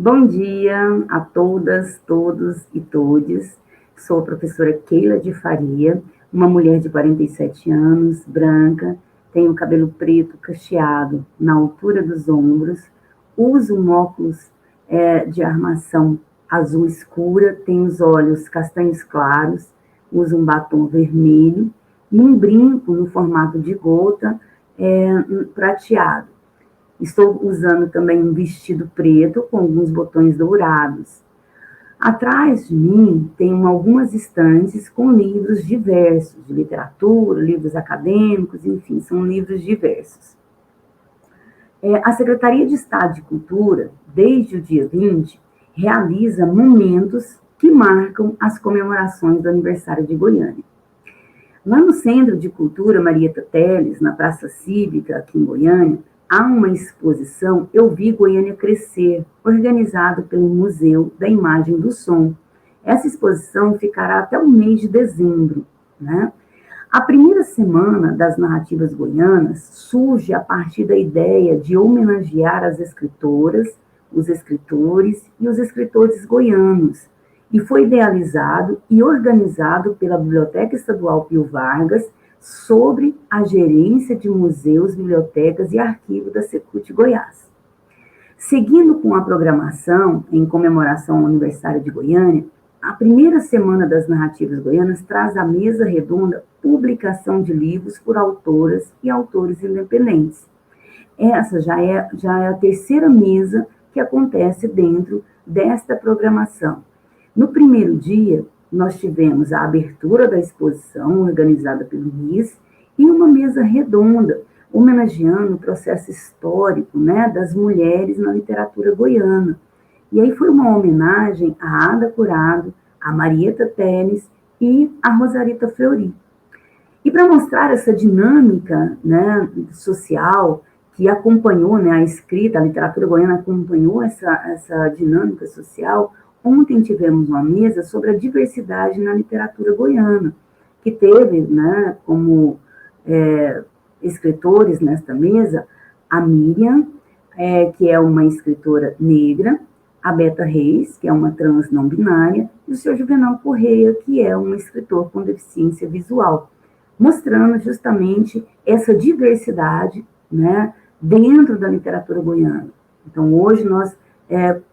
Bom dia a todas, todos e todes. Sou a professora Keila de Faria, uma mulher de 47 anos, branca, tenho cabelo preto cacheado na altura dos ombros, uso um óculos de armação azul escura, tenho os olhos castanhos claros, uso um batom vermelho e um brinco no formato de gota prateado. Estou usando também um vestido preto com alguns botões dourados. Atrás de mim tem algumas estantes com livros diversos, de literatura, livros acadêmicos, enfim, são livros diversos. A Secretaria de Estado de Cultura, desde o dia 20, realiza momentos que marcam as comemorações do aniversário de Goiânia. Lá no Centro de Cultura Marieta Teles, na Praça Cívica, aqui em Goiânia, há uma exposição Eu Vi Goiânia Crescer, organizada pelo Museu da Imagem do Som. Essa exposição ficará até o mês de dezembro, né? A primeira semana das narrativas goianas surge a partir da ideia de homenagear as escritoras, os escritores e os escritores goianos, e foi idealizado e organizado pela Biblioteca Estadual Pio Vargas, sobre a gerência de museus, bibliotecas e arquivos da Secult Goiás. Seguindo com a programação em comemoração ao aniversário de Goiânia, a primeira semana das narrativas goianas traz à mesa redonda publicação de livros por autoras e autores independentes. Essa já é a terceira mesa que acontece dentro desta programação. No primeiro dia, nós tivemos a abertura da exposição, organizada pelo MIS, e uma mesa redonda, homenageando o processo histórico, né, das mulheres na literatura goiana. E aí foi uma homenagem a Ada Curado, a Marieta Teles e a Rosarita Fleury. E para mostrar essa dinâmica, né, social que acompanhou, né, a escrita, a literatura goiana acompanhou essa dinâmica social. Ontem tivemos uma mesa sobre a diversidade na literatura goiana, que teve, né, como escritores nesta mesa, a Miriam, que é uma escritora negra, a Beta Reis, que é uma trans não binária, e o Sr. Juvenal Correia, que é um escritor com deficiência visual, mostrando justamente essa diversidade, né, dentro da literatura goiana. Então, hoje nós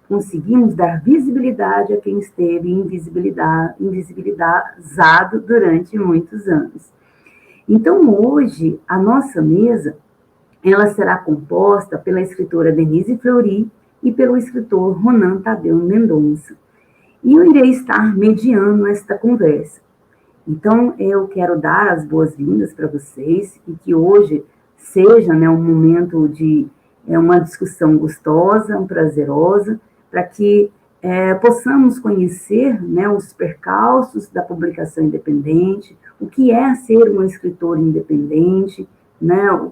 conseguimos dar visibilidade a quem esteve invisibilizado durante muitos anos. Então, hoje, a nossa mesa, ela será composta pela escritora Denise Fleury e pelo escritor Ronan Tadeu Mendonça. E eu irei estar mediando esta conversa. Então, eu quero dar as boas-vindas para vocês e que hoje seja, né, um momento de uma discussão gostosa, prazerosa, para que possamos conhecer, né, os percalços da publicação independente, o que é ser um escritor independente, né, o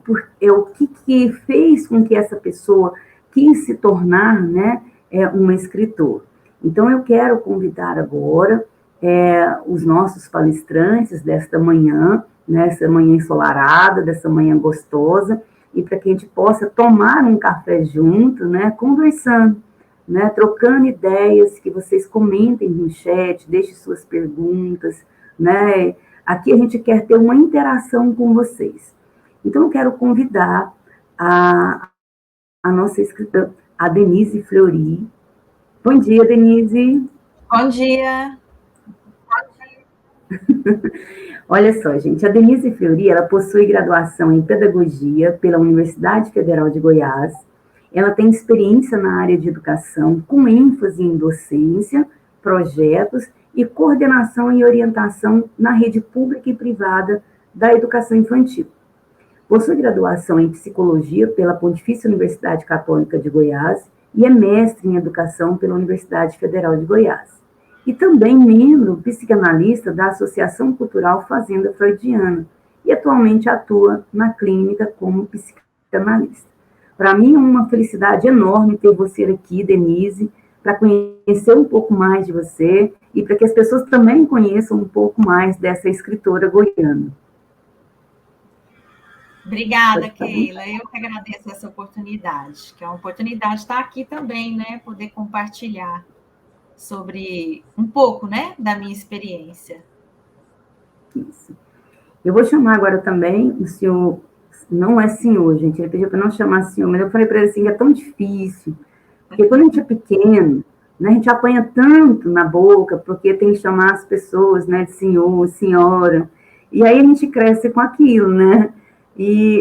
que fez com que essa pessoa quis se tornar, né, um escritor. Então, eu quero convidar agora os nossos palestrantes desta manhã, né, essa manhã ensolarada, dessa manhã gostosa, e para que a gente possa tomar um café junto, né, conversando, né, trocando ideias, que vocês comentem no chat, deixem suas perguntas, né, aqui a gente quer ter uma interação com vocês. Então, eu quero convidar a nossa escritora, a Denise Fleury. Bom dia, Denise. Bom dia. Olha só, gente, a Denise Fleury, ela possui graduação em Pedagogia pela Universidade Federal de Goiás. Ela tem experiência na área de educação, com ênfase em docência, projetos e coordenação e orientação na rede pública e privada da educação infantil. Possui graduação em Psicologia pela Pontifícia Universidade Católica de Goiás e é mestre em Educação pela Universidade Federal de Goiás. E também membro psicanalista da Associação Cultural Fazenda Freudiana, e atualmente atua na clínica como psicanalista. Para mim é uma felicidade enorme ter você aqui, Denise, para conhecer um pouco mais de você e para que as pessoas também conheçam um pouco mais dessa escritora goiana. Obrigada, Keila. Eu que agradeço essa oportunidade, que é uma oportunidade de estar aqui também, né? Poder compartilhar sobre um pouco, né, da minha experiência. Isso. Eu vou chamar agora também o senhor, não é senhor, gente, ele pediu para não chamar senhor, mas eu falei para ele assim, é tão difícil, porque quando a gente é pequeno, né, a gente apanha tanto na boca, porque tem que chamar as pessoas, né, de senhor, senhora, e aí a gente cresce com aquilo, né?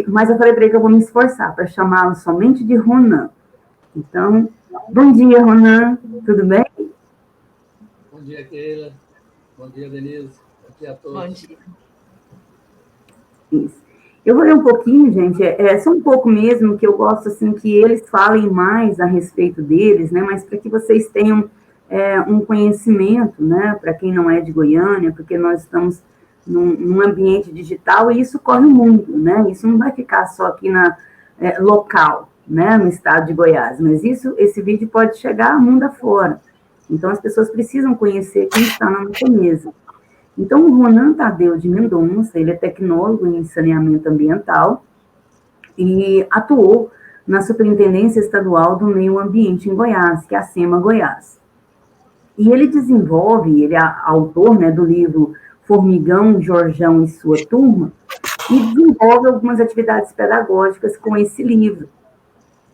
Mas eu falei para ele que eu vou me esforçar para chamá-lo somente de Ronan. Então, bom dia, Ronan, tudo bem? Bom dia, Keila. Bom dia, Denise. Bom dia a Bom todos. dia. Isso. Eu vou ler um pouquinho, gente, só um pouco mesmo, que eu gosto, assim, que eles falem mais a respeito deles, né, mas para que vocês tenham um conhecimento, né, para quem não é de Goiânia, porque nós estamos num ambiente digital e isso corre o mundo, né, isso não vai ficar só aqui na local, né, no estado de Goiás, mas esse vídeo pode chegar ao mundo afora. Então, as pessoas precisam conhecer quem está na nossa mesa. Então, o Ronan Tadeu de Mendonça, ele é tecnólogo em saneamento ambiental e atuou na Superintendência Estadual do Meio Ambiente em Goiás, que é a SEMA Goiás. E ele desenvolve, ele é autor, né, do livro Formigão, Jorjão e Sua Turma, e desenvolve algumas atividades pedagógicas com esse livro.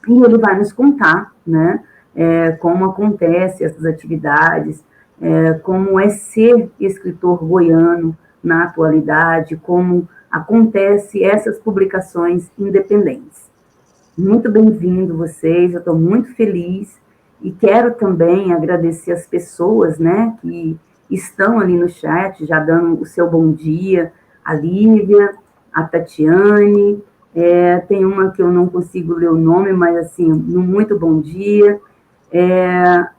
E ele vai nos contar, né, como acontece essas atividades, como é ser escritor goiano na atualidade, como acontece essas publicações independentes. Muito bem-vindo vocês, eu estou muito feliz e quero também agradecer as pessoas, né, que estão ali no chat, já dando o seu bom dia, a Lívia, a Tatiane, tem uma que eu não consigo ler o nome, mas assim, muito bom dia.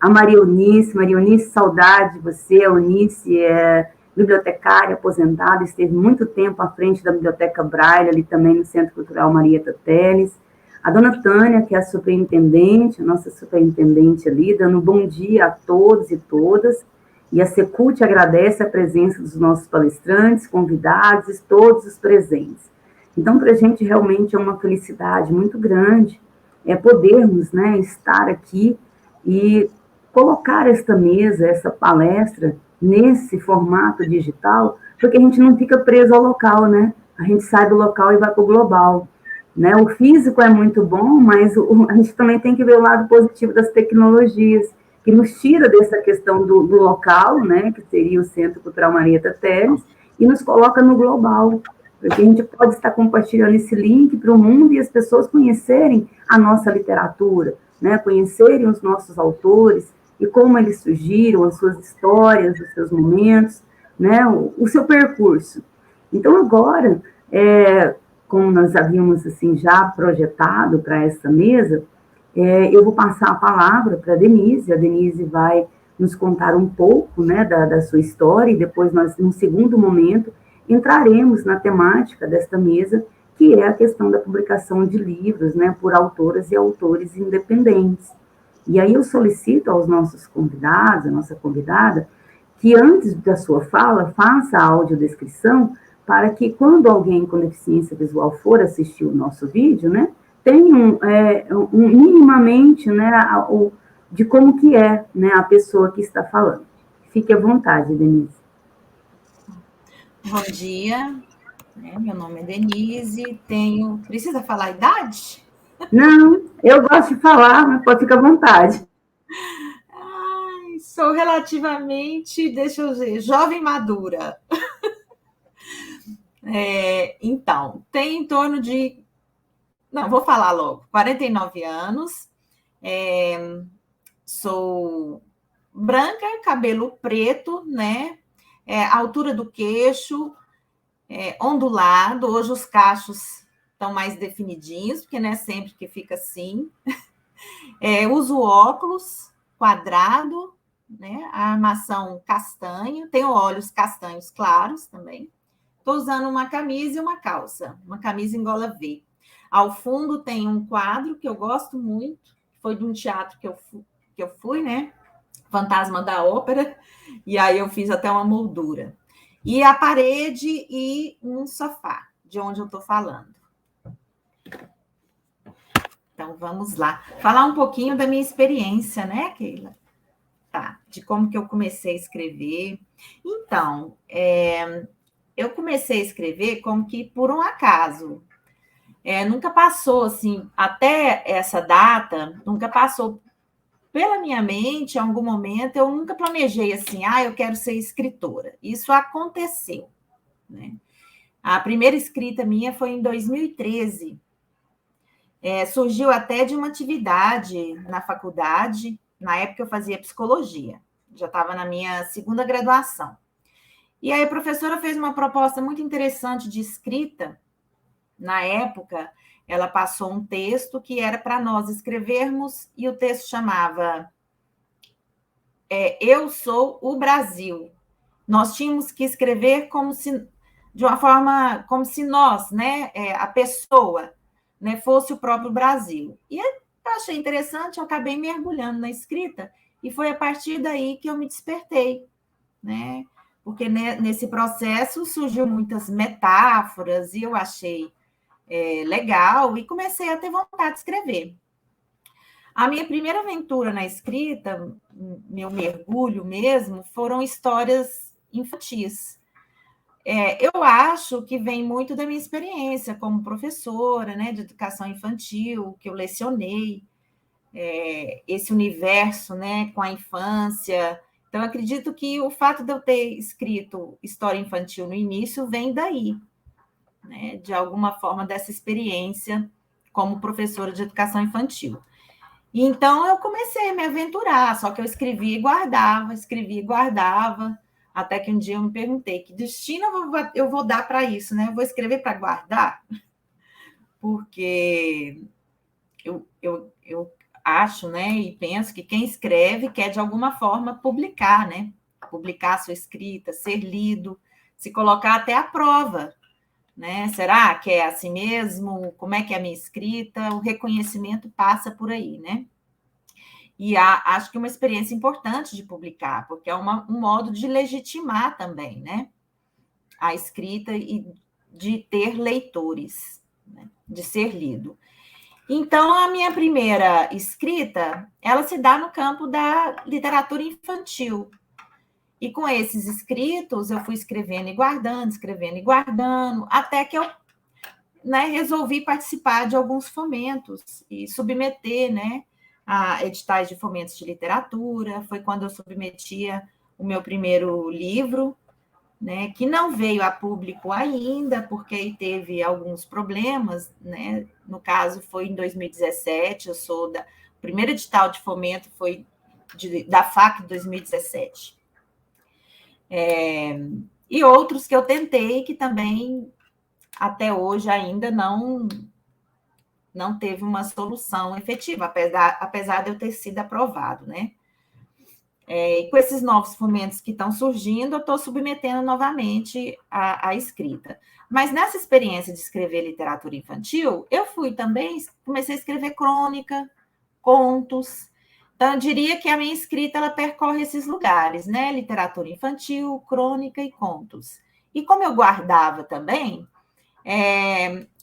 A Maria Eunice, saudade de você, a Eunice é bibliotecária aposentada, esteve muito tempo à frente da Biblioteca Braille, ali também no Centro Cultural Marieta Teles. A dona Tânia, que é a superintendente, a nossa superintendente ali, dando um bom dia a todos e todas. E a Secult agradece a presença dos nossos palestrantes, convidados e todos os presentes. Então, para a gente realmente é uma felicidade muito grande podermos, né, estar aqui e colocar esta mesa, essa palestra, nesse formato digital, porque a gente não fica preso ao local, né? A gente sai do local e vai para o global. Né? O físico é muito bom, mas a gente também tem que ver o lado positivo das tecnologias, que nos tira dessa questão do local, né, que seria o Centro Cultural Marieta Teles, e nos coloca no global, porque a gente pode estar compartilhando esse link para o mundo e as pessoas conhecerem a nossa literatura, né, conhecerem os nossos autores e como eles surgiram, as suas histórias, os seus momentos, né, o seu percurso. Então, agora, como nós havíamos assim já projetado para essa mesa, eu vou passar a palavra para a Denise vai nos contar um pouco, né, da sua história, e depois nós, num segundo momento, entraremos na temática desta mesa, que é a questão da publicação de livros, né, por autoras e autores independentes. E aí eu solicito aos nossos convidados, a nossa convidada, que antes da sua fala, faça a audiodescrição para que quando alguém com deficiência visual for assistir o nosso vídeo, né, tenham minimamente, né, de como que é, né, a pessoa que está falando. Fique à vontade, Denise. Bom dia, meu nome é Denise, tenho... Precisa falar a idade? Não, eu gosto de falar, mas pode ficar à vontade. Ai, sou relativamente, deixa eu ver, jovem madura. Então, tem em torno de... Não, vou falar logo. 49 anos, sou branca, cabelo preto, né? Altura do queixo, ondulado. Hoje os cachos estão mais definidinhos, porque não é sempre que fica assim. Uso óculos quadrado, né? A armação castanha, tenho olhos castanhos claros também. Estou usando uma camisa e uma calça, uma camisa em gola V. Ao fundo tem um quadro que eu gosto muito, foi de um teatro que eu fui, né? Fantasma da Ópera, e aí eu fiz até uma moldura. E a parede e um sofá, de onde eu estou falando. Então, vamos lá. Falar um pouquinho da minha experiência, né, Keila? Tá, de como que eu comecei a escrever. Então, eu comecei a escrever como que por um acaso. Nunca passou, assim, até essa data, nunca passou pela minha mente, em algum momento, eu nunca planejei assim, eu quero ser escritora. Isso aconteceu, né? A primeira escrita minha foi em 2013. Surgiu até de uma atividade na faculdade. Na época eu fazia psicologia, já estava na minha segunda graduação. E aí a professora fez uma proposta muito interessante de escrita. Na época, ela passou um texto que era para nós escrevermos, e o texto chamava Eu Sou o Brasil. Nós tínhamos que escrever como se, de uma forma, como se nós, né, a pessoa, né, fosse o próprio Brasil. E eu achei interessante, eu acabei mergulhando na escrita, e foi a partir daí que eu me despertei, né? Porque nesse processo surgiu muitas metáforas, e eu achei legal, e comecei a ter vontade de escrever. A minha primeira aventura na escrita, meu mergulho mesmo, foram histórias infantis. Eu acho que vem muito da minha experiência como professora, né, de educação infantil, que eu lecionei, esse universo, né, com a infância. Então, acredito que o fato de eu ter escrito história infantil no início vem daí, né, de alguma forma dessa experiência como professora de educação infantil. E então eu comecei a me aventurar, só que eu escrevia e guardava, até que um dia eu me perguntei que destino eu vou dar para isso, né? Eu vou escrever para guardar, porque eu acho, né, e penso que quem escreve quer de alguma forma publicar, né? Publicar a sua escrita, ser lido, se colocar até à prova, né? Será que é assim mesmo? Como é que é a minha escrita? O reconhecimento passa por aí, né? E acho que é uma experiência importante de publicar, porque é um modo de legitimar também, né? A escrita e de ter leitores, né? De ser lido. Então, a minha primeira escrita, ela se dá no campo da literatura infantil. E com esses escritos, eu fui escrevendo e guardando, até que eu, né, resolvi participar de alguns fomentos e submeter, né, a editais de fomentos de literatura. Foi quando eu submetia o meu primeiro livro, né, que não veio a público ainda, porque teve alguns problemas, né? No caso, foi em 2017, o primeiro edital de fomento foi da FAC 2017. E outros que eu tentei, que também, até hoje, ainda não teve uma solução efetiva, apesar de eu ter sido aprovado, né? E com esses novos fomentos que estão surgindo, eu estou submetendo novamente a escrita. Mas nessa experiência de escrever literatura infantil, eu comecei a escrever crônica, contos. Então, eu diria que a minha escrita ela percorre esses lugares, né? Literatura infantil, crônica e contos. E como eu guardava também,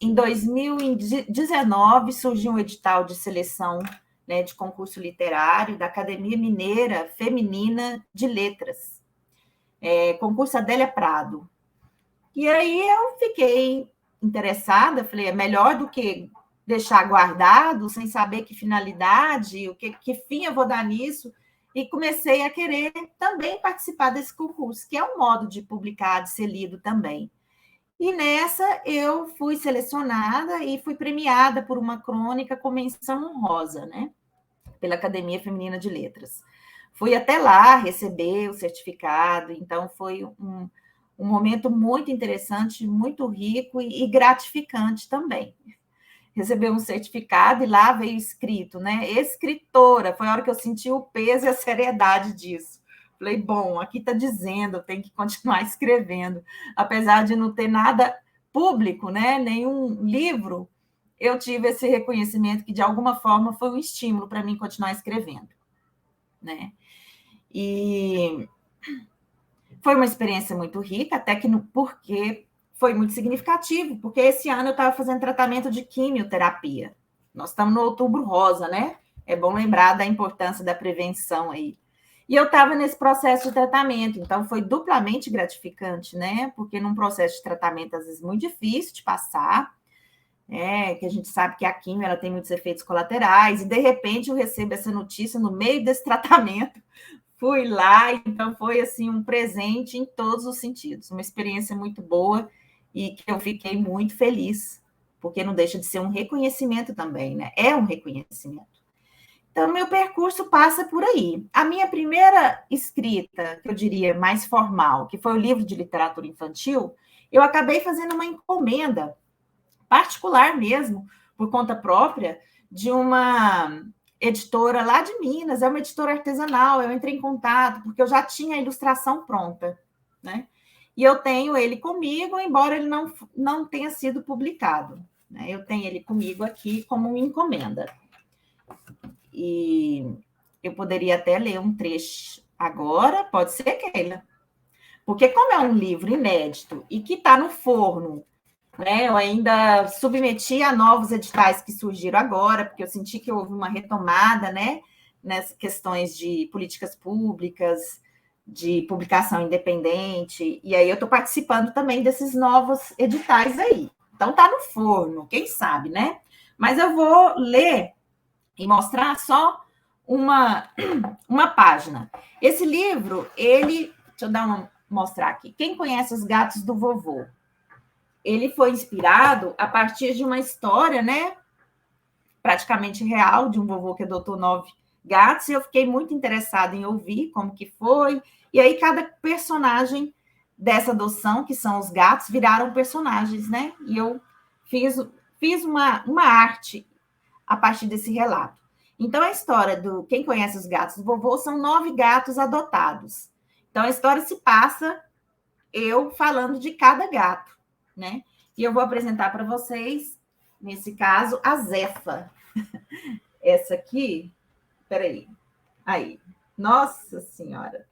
em 2019 surgiu um edital de seleção, né, de concurso literário da Academia Mineira Feminina de Letras, concurso Adélia Prado. E aí eu fiquei interessada, falei, é melhor do que deixar guardado, sem saber que finalidade, que fim eu vou dar nisso, e comecei a querer também participar desse concurso, que é um modo de publicar, de ser lido também. E nessa eu fui selecionada e fui premiada por uma crônica com menção honrosa, né? Pela Academia Feminina de Letras. Fui até lá receber o certificado, então foi um momento muito interessante, muito rico e gratificante também. Receber um certificado e lá veio escrito, né? Escritora, foi a hora que eu senti o peso e a seriedade disso. Falei, bom, aqui está dizendo, eu tenho que continuar escrevendo. Apesar de não ter nada público, né? Nenhum livro, eu tive esse reconhecimento que, de alguma forma, foi um estímulo para mim continuar escrevendo, né? E foi uma experiência muito rica, até que porque foi muito significativo, porque esse ano eu estava fazendo tratamento de quimioterapia. Nós estamos no Outubro Rosa, né? É bom lembrar da importância da prevenção aí. E eu estava nesse processo de tratamento, então foi duplamente gratificante, né? Porque num processo de tratamento, às vezes, muito difícil de passar, que a gente sabe que a quimio ela tem muitos efeitos colaterais, e de repente eu recebo essa notícia no meio desse tratamento. Fui lá, então foi assim um presente em todos os sentidos, uma experiência muito boa e que eu fiquei muito feliz, porque não deixa de ser um reconhecimento também, né? É um reconhecimento. Então, meu percurso passa por aí. A minha primeira escrita, que eu diria mais formal, que foi o livro de literatura infantil, eu acabei fazendo uma encomenda particular mesmo, por conta própria, de uma editora lá de Minas, é uma editora artesanal. Eu entrei em contato, porque eu já tinha a ilustração pronta, né? E eu tenho ele comigo, embora ele não tenha sido publicado, né? Eu tenho ele comigo aqui como uma encomenda. E eu poderia até ler um trecho agora, pode ser, Keila? Porque como é um livro inédito e que está no forno, né? Eu ainda submeti a novos editais que surgiram agora, porque eu senti que houve uma retomada, né, nessas questões de políticas públicas, de publicação independente, e aí eu estou participando também desses novos editais aí. Então está no forno, quem sabe, né? Mas eu vou ler e mostrar só uma página. Esse livro, deixa eu mostrar aqui. Quem conhece Os Gatos do Vovô? Ele foi inspirado a partir de uma história, né, praticamente real, de um vovô que adotou 9 gatos, e eu fiquei muito interessada em ouvir como que foi, e aí cada personagem dessa adoção, que são os gatos, viraram personagens, né, e eu fiz uma arte a partir desse relato. Então, a história quem conhece Os Gatos do Vovô, são 9 gatos adotados. Então, a história se passa eu falando de cada gato, né? E eu vou apresentar para vocês, nesse caso, a Zefa. Essa aqui, peraí, aí. Nossa Senhora,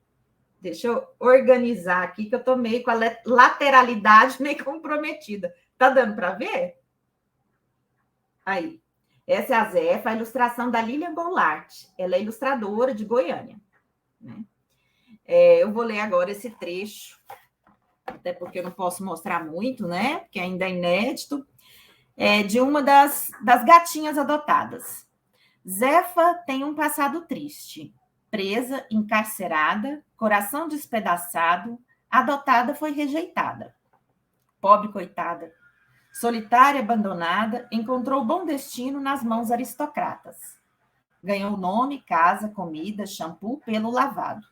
deixa eu organizar aqui, que eu estou meio com a lateralidade meio comprometida. Tá dando para ver? Aí. Essa é a Zefa, a ilustração da Lilian Goulart. Ela é ilustradora de Goiânia, né? Eu vou ler agora esse trecho, até porque eu não posso mostrar muito, né? Porque ainda é inédito, de uma das gatinhas adotadas. Zefa tem um passado triste. Presa, encarcerada, coração despedaçado, adotada foi rejeitada. Pobre coitada. Solitária, abandonada, encontrou bom destino nas mãos aristocratas. Ganhou nome, casa, comida, shampoo, pelo lavado.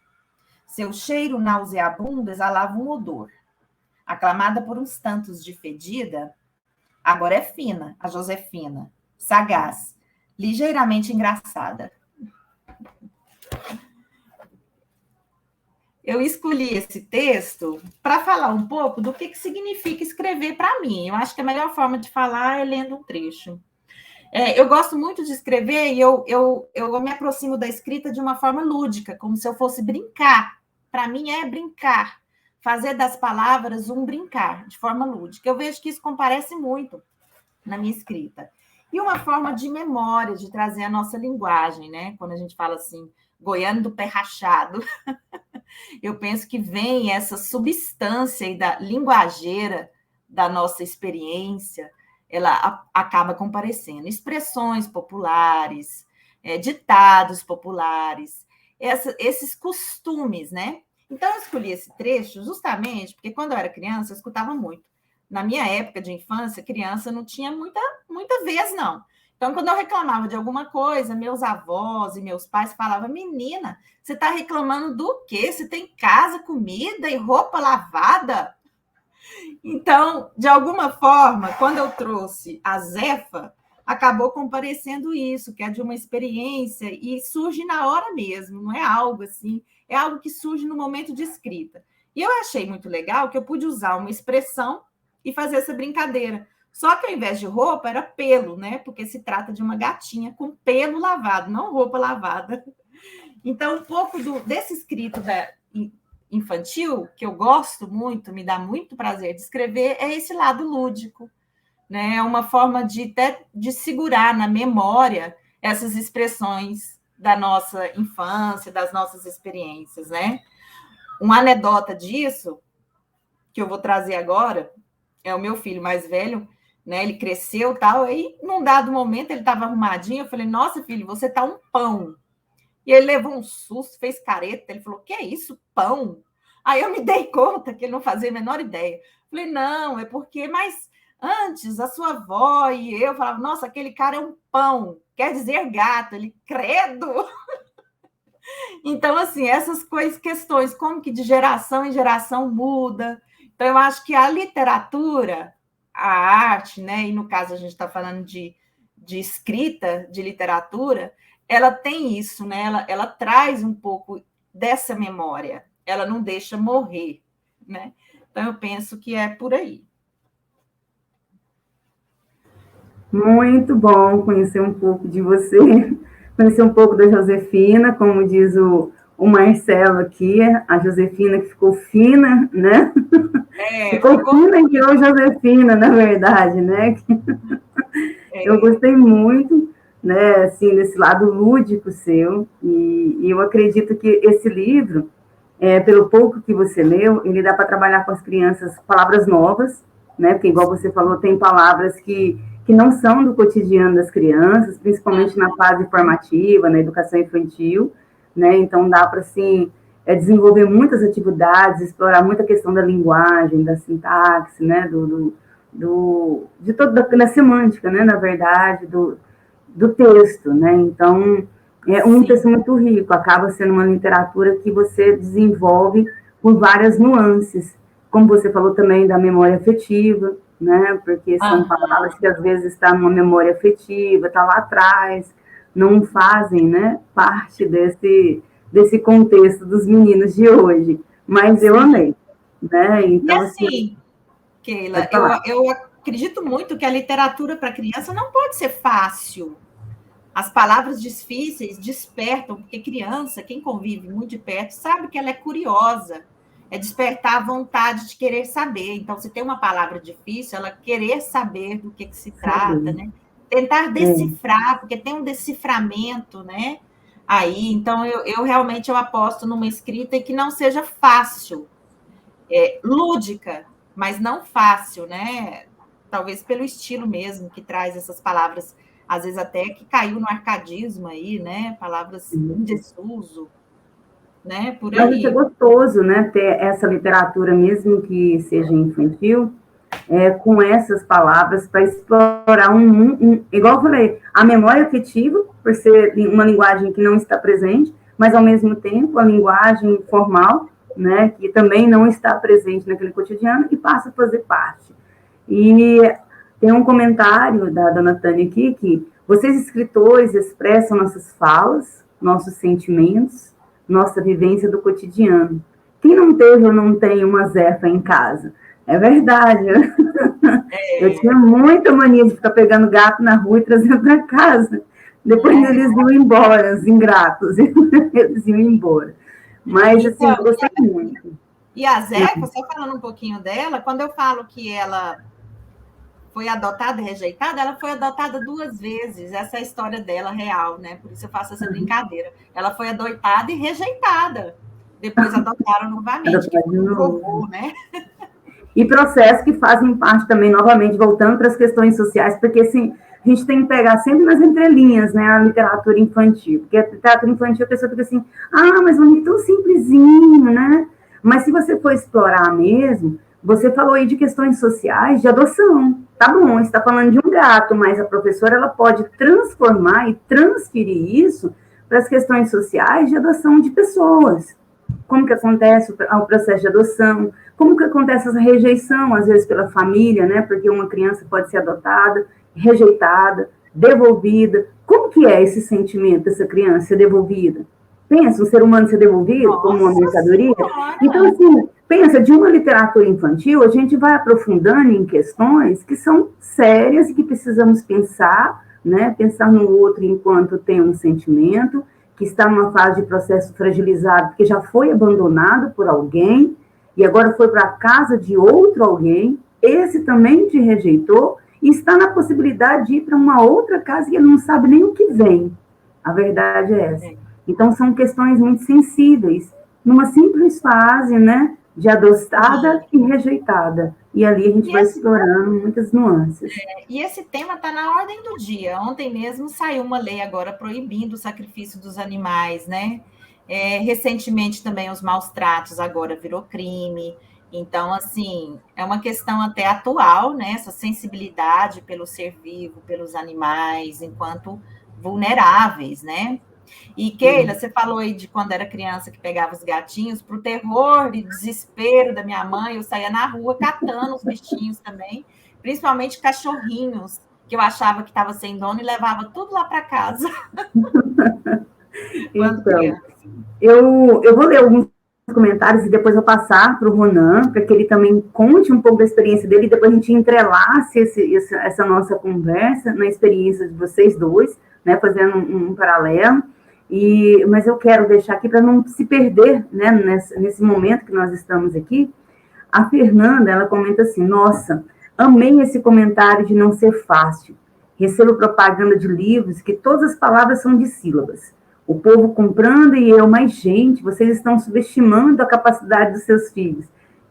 Seu cheiro nauseabundo exalava um odor. Aclamada por uns tantos de fedida, agora é fina, a Josefina, sagaz, ligeiramente engraçada. Eu escolhi esse texto para falar um pouco do que significa escrever para mim. Eu acho que a melhor forma de falar é lendo um trecho. Eu gosto muito de escrever e eu me aproximo da escrita de uma forma lúdica, como se eu fosse brincar. Para mim é brincar, fazer das palavras um brincar, de forma lúdica. Eu vejo que isso comparece muito na minha escrita. E uma forma de memória, de trazer a nossa linguagem, né? Quando a gente fala assim, goiano do pé rachado, eu penso que vem essa substância e da linguageira da nossa experiência, ela acaba comparecendo. Expressões populares, ditados populares, esses costumes, né? Então, eu escolhi esse trecho justamente porque, quando eu era criança, eu escutava muito. Na minha época de infância, criança não tinha muita vez, não. Então, quando eu reclamava de alguma coisa, meus avós e meus pais falavam: menina, você está reclamando do quê? Você tem casa, comida e roupa lavada? Então, de alguma forma, quando eu trouxe a Zefa, acabou comparecendo isso, que é de uma experiência e surge na hora mesmo, não é algo assim, é algo que surge no momento de escrita. E eu achei muito legal que eu pude usar uma expressão e fazer essa brincadeira. Só que, ao invés de roupa, era pelo, né? Porque se trata de uma gatinha com pelo lavado, não roupa lavada. Então, um pouco desse escrito infantil, que eu gosto muito, me dá muito prazer de escrever, é esse lado lúdico, né? É uma forma de segurar na memória essas expressões da nossa infância, das nossas experiências, né? Uma anedota disso, que eu vou trazer agora, é o meu filho mais velho, né? Ele cresceu, tal, aí num dado momento ele estava arrumadinho, eu falei: "Nossa, filho, você tá um pão". E ele levou um susto, fez careta, ele falou: "Que é isso, pão?". Aí eu me dei conta que ele não fazia a menor ideia. Falei: "Não, é porque, mas antes a sua avó e eu falava: nossa, aquele cara é um pão, quer dizer gato". Ele: "Credo". Então, assim, essas coisas, questões, como que de geração em geração muda. Então, eu acho que a literatura, a arte, né, e no caso a gente está falando de escrita, de literatura, ela tem isso, né? Ela traz um pouco dessa memória, ela não deixa morrer, né? Então, eu penso que é por aí. Muito bom conhecer um pouco de você, conhecer um pouco da Josefina, como diz o Marcelo aqui, a Josefina que ficou fina, né? Ficou fina e virou Josefina, na verdade, né? Eu gostei muito, né, assim, desse lado lúdico seu, e eu acredito que esse livro, pelo pouco que você leu, ele dá para trabalhar com as crianças palavras novas, né? Porque, igual você falou, tem palavras que não são do cotidiano das crianças, principalmente na fase formativa, na educação infantil, né? Então, dá para, assim, desenvolver muitas atividades, explorar muita questão da linguagem, da sintaxe, né? De toda da semântica, né? Na verdade, do texto, né? Então, é um texto muito rico, acaba sendo uma literatura que você desenvolve por várias nuances, como você falou também da memória afetiva, né? Porque são palavras que às vezes estão numa memória afetiva, está lá atrás, não fazem, né, parte desse contexto dos meninos de hoje. Mas eu amei, né? Então, e assim, Keila, eu acredito muito que a literatura para criança não pode ser fácil. As palavras difíceis despertam, porque criança, quem convive muito de perto, sabe que ela é curiosa, é despertar a vontade de querer saber. Então, se tem uma palavra difícil, ela querer saber do que se trata, né? Tentar decifrar, porque tem um deciframento, né? Aí, então, eu realmente aposto numa escrita que não seja fácil, lúdica, mas não fácil, né? Talvez pelo estilo mesmo que traz essas palavras, às vezes até que caiu no arcadismo aí, né? Palavras em desuso, né? Por aí. Mas isso é gostoso, né? Ter essa literatura, mesmo que seja infantil, com essas palavras para explorar igual eu falei, a memória afetiva, por ser uma linguagem que não está presente, mas ao mesmo tempo a linguagem formal, né, que também não está presente naquele cotidiano e passa a fazer parte. E tem um comentário da dona Tânia aqui, que vocês escritores expressam nossas falas, nossos sentimentos, nossa vivência do cotidiano. Quem não teve ou não tem uma Zefa em casa? É verdade. Eu tinha muita mania de ficar pegando gato na rua e trazendo para casa. Depois eles iam embora, os ingratos. Eles iam embora. Mas, assim, eu gostei muito. E a Zefa, só falando um pouquinho dela, quando eu falo que ela foi adotada e rejeitada, ela foi adotada 2 vezes. Essa é a história dela real, né? Por isso eu faço essa brincadeira. Ela foi adotada e rejeitada. Depois adotaram novamente, que foi um vovô, né? E processos que fazem parte também, novamente, voltando para as questões sociais, porque, assim, a gente tem que pegar sempre nas entrelinhas, né, a literatura infantil, porque a literatura infantil a pessoa fica assim, mas é um livro tão simplesinho, né? Mas se você for explorar mesmo, você falou aí de questões sociais, de adoção. Tá bom, você está falando de um gato, mas a professora ela pode transformar e transferir isso para as questões sociais de adoção de pessoas. Como que acontece o processo de adoção, como que acontece essa rejeição, às vezes, pela família, né? Porque uma criança pode ser adotada, rejeitada, devolvida. Como que é esse sentimento dessa criança ser devolvida? Pensa, um ser humano ser devolvido como uma mercadoria? Então, assim, pensa, de uma literatura infantil, a gente vai aprofundando em questões que são sérias e que precisamos pensar, né? Pensar no outro enquanto tem um sentimento, que está numa fase de processo fragilizado, porque já foi abandonado por alguém, e agora foi para a casa de outro alguém, esse também te rejeitou, e está na possibilidade de ir para uma outra casa e ele não sabe nem o que vem. A verdade é essa. Então, são questões muito sensíveis, numa simples fase, né, de adotada e rejeitada. E ali a gente vai explorando muitas nuances. E esse tema está na ordem do dia. Ontem mesmo saiu uma lei agora proibindo o sacrifício dos animais, né? Recentemente também os maus tratos agora virou crime. Então, assim, é uma questão até atual, né? Essa sensibilidade pelo ser vivo, pelos animais, enquanto vulneráveis, né? E, Keila, você falou aí de quando era criança que pegava os gatinhos, para o terror e desespero da minha mãe, eu saía na rua catando os bichinhos também, principalmente cachorrinhos, que eu achava que estava sem dono e levava tudo lá para casa. Então, eu vou ler alguns comentários e depois eu passar para o Ronan, para que ele também conte um pouco da experiência dele, e depois a gente entrelace essa nossa conversa na experiência de vocês dois, né, fazendo um paralelo. Mas eu quero deixar aqui para não se perder, né, nesse momento que nós estamos aqui. A Fernanda, ela comenta assim: nossa, amei esse comentário de não ser fácil. Recebo propaganda de livros que todas as palavras são de sílabas. O povo comprando e eu, mas gente, vocês estão subestimando a capacidade dos seus filhos.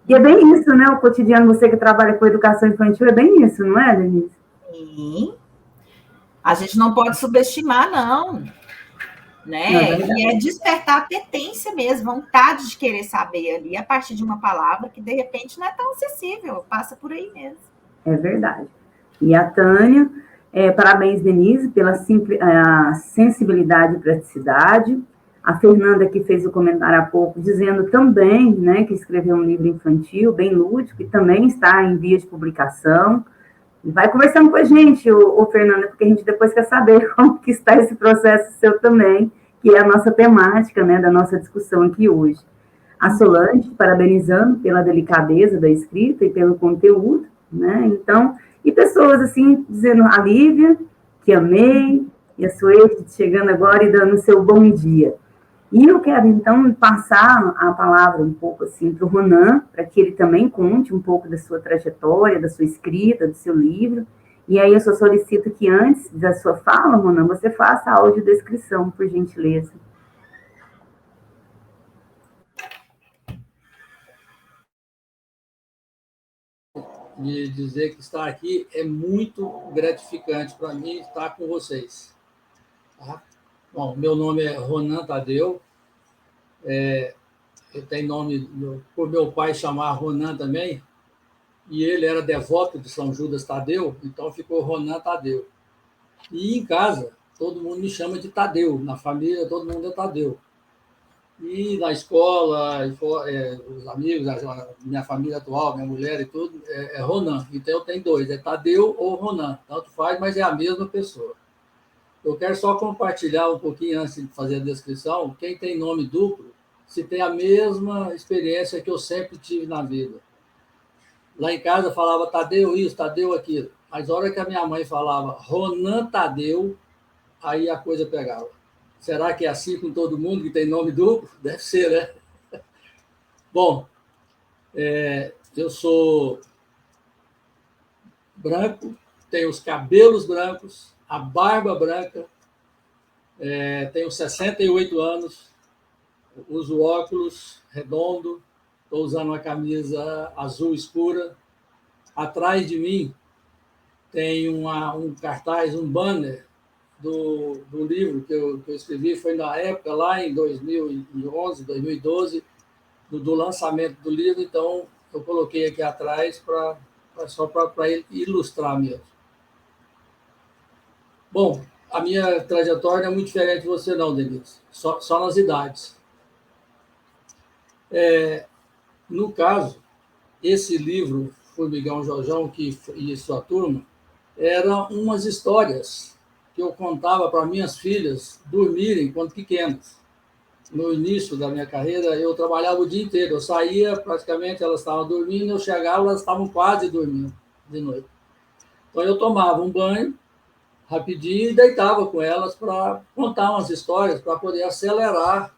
E é bem isso, né? O cotidiano, você que trabalha com educação infantil, é bem isso, não é, Denise? Sim. A gente não pode subestimar, não. Né? E é despertar a petência mesmo, vontade de querer saber ali, a partir de uma palavra que, de repente, não é tão acessível, passa por aí mesmo. É verdade. E a Tânia, parabéns, Denise, pela sensibilidade e praticidade. A Fernanda, que fez o comentário há pouco, dizendo também, né, que escreveu um livro infantil, bem lúdico, e também está em via de publicação. E vai conversando com a gente, ô Fernanda, porque a gente depois quer saber como que está esse processo seu também, que é a nossa temática, né, da nossa discussão aqui hoje. A Solange, parabenizando pela delicadeza da escrita e pelo conteúdo, né? Então, e pessoas assim, dizendo: a Lívia, que amei, e a Suede chegando agora e dando o seu bom dia. E eu quero, então, passar a palavra um pouco assim para o Ronan, para que ele também conte um pouco da sua trajetória, da sua escrita, do seu livro. E aí eu só solicito que antes da sua fala, Ronan, você faça a audiodescrição, por gentileza. De dizer que estar aqui é muito gratificante para mim estar com vocês. Tá? Bom, meu nome é Ronan Tadeu. Eu tenho nome por meu pai chamar Ronan também, e ele era devoto de São Judas Tadeu, então ficou Ronan Tadeu. E em casa, todo mundo me chama de Tadeu, na família todo mundo é Tadeu. E na escola, os amigos, minha família atual, minha mulher e tudo, é Ronan. Então eu tenho dois, é Tadeu ou Ronan, tanto faz, mas é a mesma pessoa. Eu quero só compartilhar um pouquinho, antes de fazer a descrição, quem tem nome duplo, se tem a mesma experiência que eu sempre tive na vida. Lá em casa falava Tadeu isso, Tadeu aquilo. Mas a hora que a minha mãe falava Ronan Tadeu, aí a coisa pegava. Será que é assim com todo mundo que tem nome duplo? Deve ser, né? Bom, eu sou branco, tenho os cabelos brancos, a barba branca, tenho 68 anos, uso óculos redondo, estou usando uma camisa azul escura. Atrás de mim tem um cartaz, um banner do livro que eu escrevi, foi na época, lá em 2011, 2012, do lançamento do livro, então eu coloquei aqui atrás só para ilustrar mesmo. Bom, a minha trajetória é muito diferente de você não, Denise, só nas idades. No caso, esse livro, Formigão Jorjão e sua turma, eram umas histórias que eu contava para minhas filhas dormirem quando pequenas. No início da minha carreira, eu trabalhava o dia inteiro. Eu saía, praticamente, elas estavam dormindo, eu chegava, elas estavam quase dormindo de noite. Então, eu tomava um banho rapidinho e deitava com elas para contar umas histórias, para poder acelerar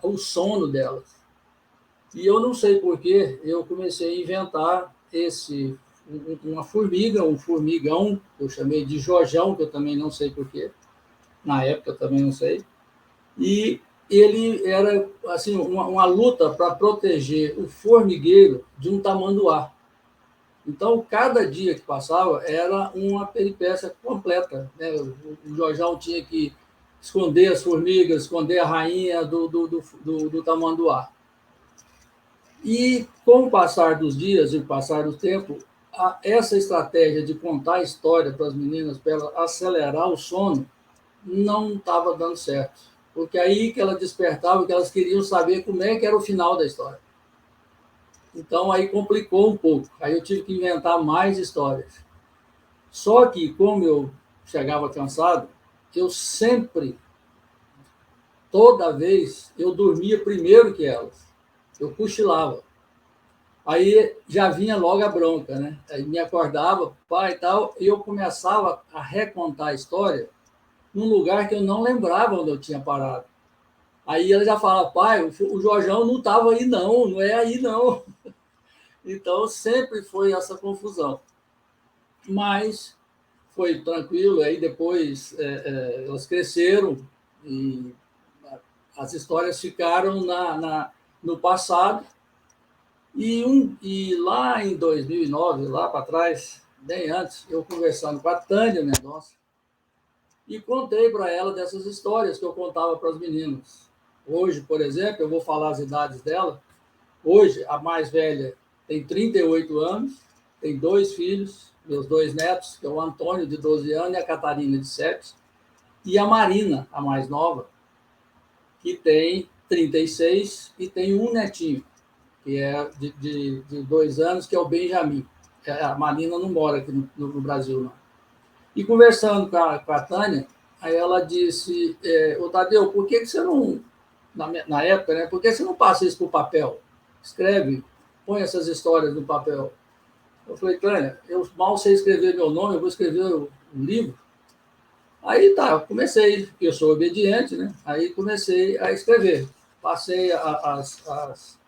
o sono delas. E eu não sei por que eu comecei a inventar esse uma formiga, um formigão, eu chamei de Jorjão, que eu também não sei porquê, na época eu também não sei, e ele era assim uma luta para proteger o formigueiro de um tamanduá. Então, cada dia que passava era uma peripécia completa, né? O Jorjão tinha que esconder as formigas, esconder a rainha do tamanduá. E, com o passar dos dias e o passar do tempo, essa estratégia de contar a história para as meninas, para elas acelerar o sono, não estava dando certo. Porque aí que ela despertava, que elas queriam saber como é que era o final da história. Então, aí complicou um pouco. Aí eu tive que inventar mais histórias. Só que, como eu chegava cansado, eu sempre, toda vez, eu dormia primeiro que elas. Eu cochilava. Aí já vinha logo a bronca, né? Aí me acordava, pai e tal, e eu começava a recontar a história num lugar que eu não lembrava onde eu tinha parado. Aí ela já falava, pai, o Jorjão não estava aí não, não é aí não. Então sempre foi essa confusão. Mas foi tranquilo, aí depois elas cresceram e as histórias ficaram no passado. E lá em 2009, lá para trás, bem antes, eu conversando com a Tânia Mendonça, e contei para ela dessas histórias que eu contava para as meninas. Hoje, por exemplo, eu vou falar as idades dela. Hoje, a mais velha tem 38 anos, tem 2 filhos, meus 2 netos, que é o Antônio, de 12 anos, e a Catarina, de 7, e a Marina, a mais nova, que tem 36 e tem um netinho, que é de 2 anos, que é o Benjamin. A Marina não mora aqui no Brasil, não. E conversando com a Tânia, aí ela disse, ô Tadeu, por que você não, na época, né, por que você não passa isso para o papel? Escreve, põe essas histórias no papel. Eu falei, Tânia, eu mal sei escrever meu nome, eu vou escrever um livro. Aí tá, comecei, eu sou obediente, né? Aí comecei a escrever. Passei as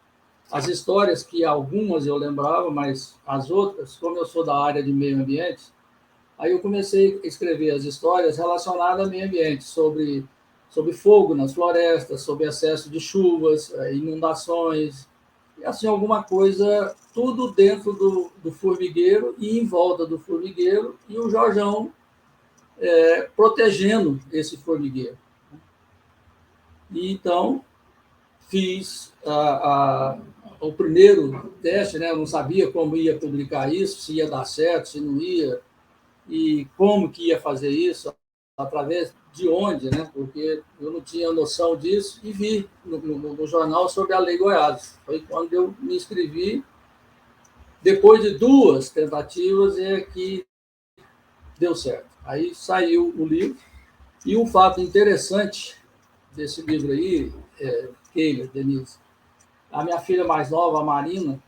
histórias, que algumas eu lembrava, mas as outras, como eu sou da área de meio ambiente, aí eu comecei a escrever as histórias relacionadas ao meio ambiente, sobre fogo nas florestas, sobre excesso de chuvas, inundações, e assim, alguma coisa, tudo dentro do formigueiro e em volta do formigueiro, e o Jorjão protegendo esse formigueiro. E então, fiz o primeiro teste, né? Eu não sabia como ia publicar isso, se ia dar certo, se não ia, e como que ia fazer isso, através de onde, né? Porque eu não tinha noção disso, e vi no jornal sobre a Lei Goiás. Foi quando eu me inscrevi, depois de 2 tentativas, que deu certo. Aí saiu o livro, e um fato interessante desse livro aí, Keila, Denise, a minha filha mais nova, a Marina,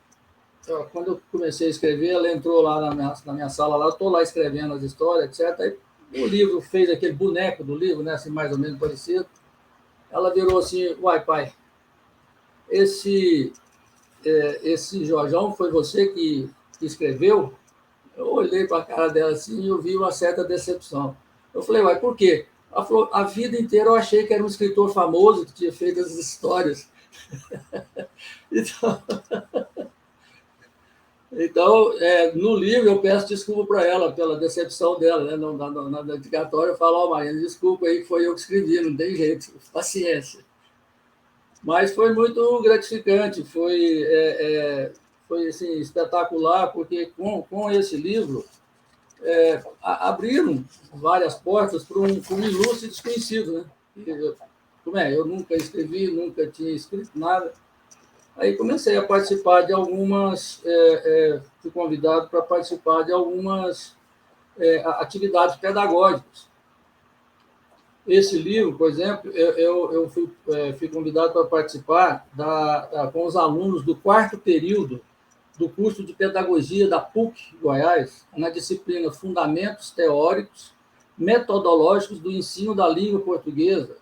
quando eu comecei a escrever, ela entrou lá na minha sala, lá, eu estou lá escrevendo as histórias, etc. Aí o livro fez aquele boneco do livro, né, assim, mais ou menos parecido. Ela virou assim, uai, pai, esse Jorjão foi você que escreveu? Eu olhei para a cara dela assim e eu vi uma certa decepção. Eu falei, uai, por quê? Ela falou, a vida inteira eu achei que era um escritor famoso que tinha feito essas histórias. Então, no livro, eu peço desculpa para ela pela decepção dela, né? Na dedicatória, eu falo, Marina, desculpa aí que foi eu que escrevi, não tem jeito, paciência. Mas foi muito gratificante, foi assim, espetacular, porque com esse livro abriram várias portas para um ilustre desconhecido, né? Eu nunca escrevi, nunca tinha escrito nada. Aí comecei a participar de algumas, fui convidado para participar de algumas atividades pedagógicas. Esse livro, por exemplo, eu fui convidado para participar com os alunos do 4º período do curso de Pedagogia da PUC Goiás, na disciplina Fundamentos Teóricos Metodológicos do Ensino da Língua Portuguesa,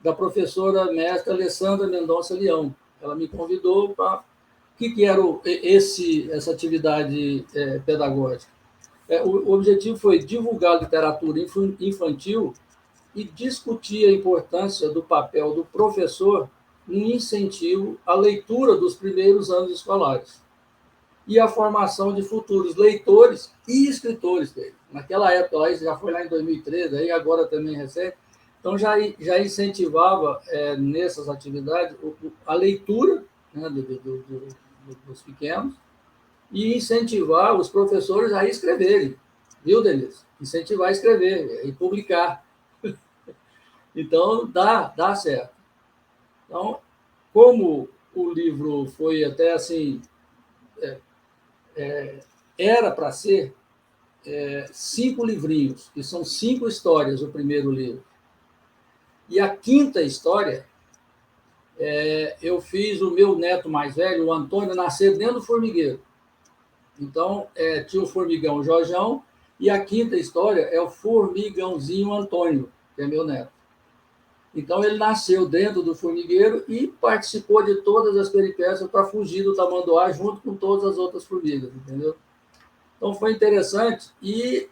da professora mestra Alessandra Mendonça Leão. Ela me convidou para que era essa atividade pedagógica? O objetivo foi divulgar a literatura infantil e discutir a importância do papel do professor no incentivo à leitura dos primeiros anos escolares e a formação de futuros leitores e escritores dele. Naquela época, lá, isso já foi lá em 2013, aí agora também recente, então já incentivava nessas atividades a leitura, né, dos pequenos e incentivar os professores a escreverem, viu, Denise? Incentivar a escrever e publicar. Então, dá certo. Então, como o livro foi até assim, era para ser 5 livrinhos, que são 5 histórias, o primeiro livro. E a 5ª história, eu fiz o meu neto mais velho, o Antônio, nascer dentro do formigueiro. Então, tinha o formigão Jorjão, e a 5ª história é o formigãozinho Antônio, que é meu neto. Então, ele nasceu dentro do formigueiro e participou de todas as peripécias para fugir do tamanduá junto com todas as outras formigas, entendeu? Então, foi interessante e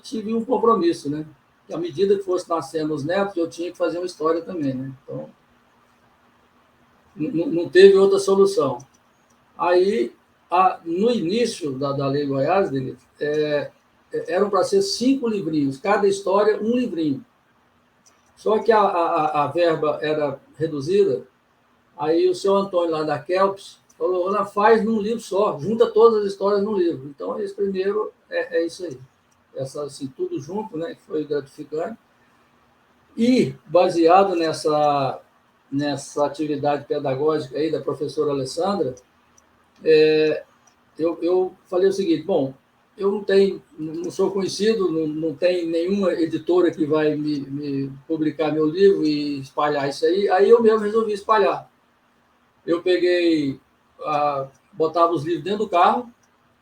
tive um compromisso, né? Que à medida que fosse nascendo os netos, eu tinha que fazer uma história também, né? Então, não teve outra solução. Aí, no início da Lei Goiás, eram para ser 5 livrinhos, cada história um livrinho. Só que a verba era reduzida, aí o seu Antônio, lá da Kelps, falou, Ana, faz num livro só, junta todas as histórias num livro. Então, esse primeiro é isso aí. Assim, tudo junto, né, que foi gratificante. E, baseado nessa atividade pedagógica aí da professora Alessandra, eu falei o seguinte, bom, eu não sou conhecido, não tem nenhuma editora que vai me publicar meu livro e espalhar isso aí eu mesmo resolvi espalhar. Eu peguei, botava os livros dentro do carro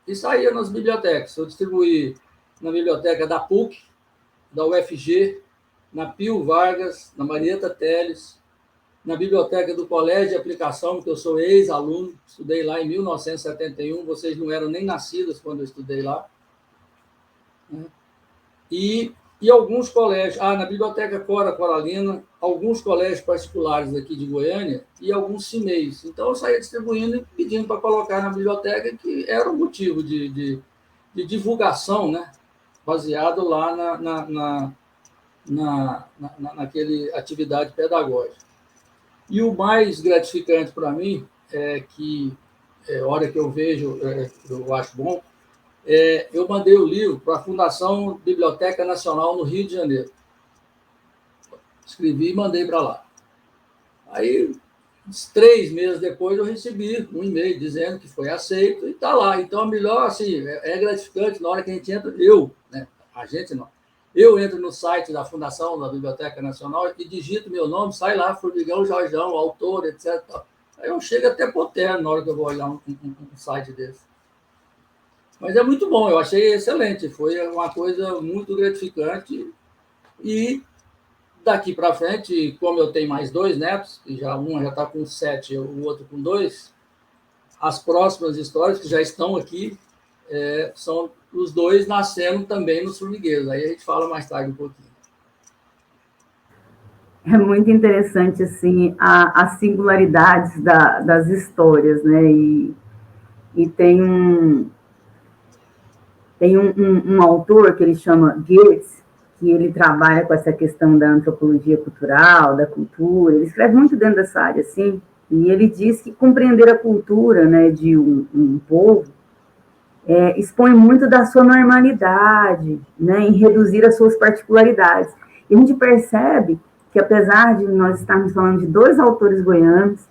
e saía nas bibliotecas. Eu distribuí na biblioteca da PUC, da UFG, na Pio Vargas, na Marieta Teles, na biblioteca do Colégio de Aplicação, que eu sou ex-aluno, estudei lá em 1971, vocês não eram nem nascidas quando eu estudei lá. E alguns colégios, na Biblioteca Cora Coralina, alguns colégios particulares aqui de Goiânia e alguns CIMEIs. Então, eu saía distribuindo e pedindo para colocar na biblioteca, que era um motivo de divulgação, né? Baseado lá naquele atividade pedagógica. E o mais gratificante para mim é que, a hora que eu vejo, eu acho bom, eu mandei o livro para a Fundação Biblioteca Nacional no Rio de Janeiro. Escrevi e mandei para lá. Aí, 3 meses depois, eu recebi um e-mail dizendo que foi aceito e está lá. Então, melhor, assim, é gratificante na hora que a gente entra, a gente não. Eu entro no site da Fundação da Biblioteca Nacional e digito meu nome, sai lá, Formigão Jorjão, autor, etc. Aí eu chego até poterno na hora que eu vou olhar um site desse. Mas é muito bom, eu achei excelente, foi uma coisa muito gratificante. E daqui para frente, como eu tenho mais 2 netos, e um já está com 7, o outro com 2, as próximas histórias que já estão aqui são os 2 nascendo também nos formigueiros. Aí a gente fala mais tarde um pouquinho. É muito interessante, assim, as singularidades das histórias, né? E tem um autor que ele chama Goethe, que ele trabalha com essa questão da antropologia cultural, da cultura, ele escreve muito dentro dessa área, assim, e ele diz que compreender a cultura, né, de um povo expõe muito da sua normalidade, né, em reduzir as suas particularidades. E a gente percebe que, apesar de nós estarmos falando de 2 autores goianos,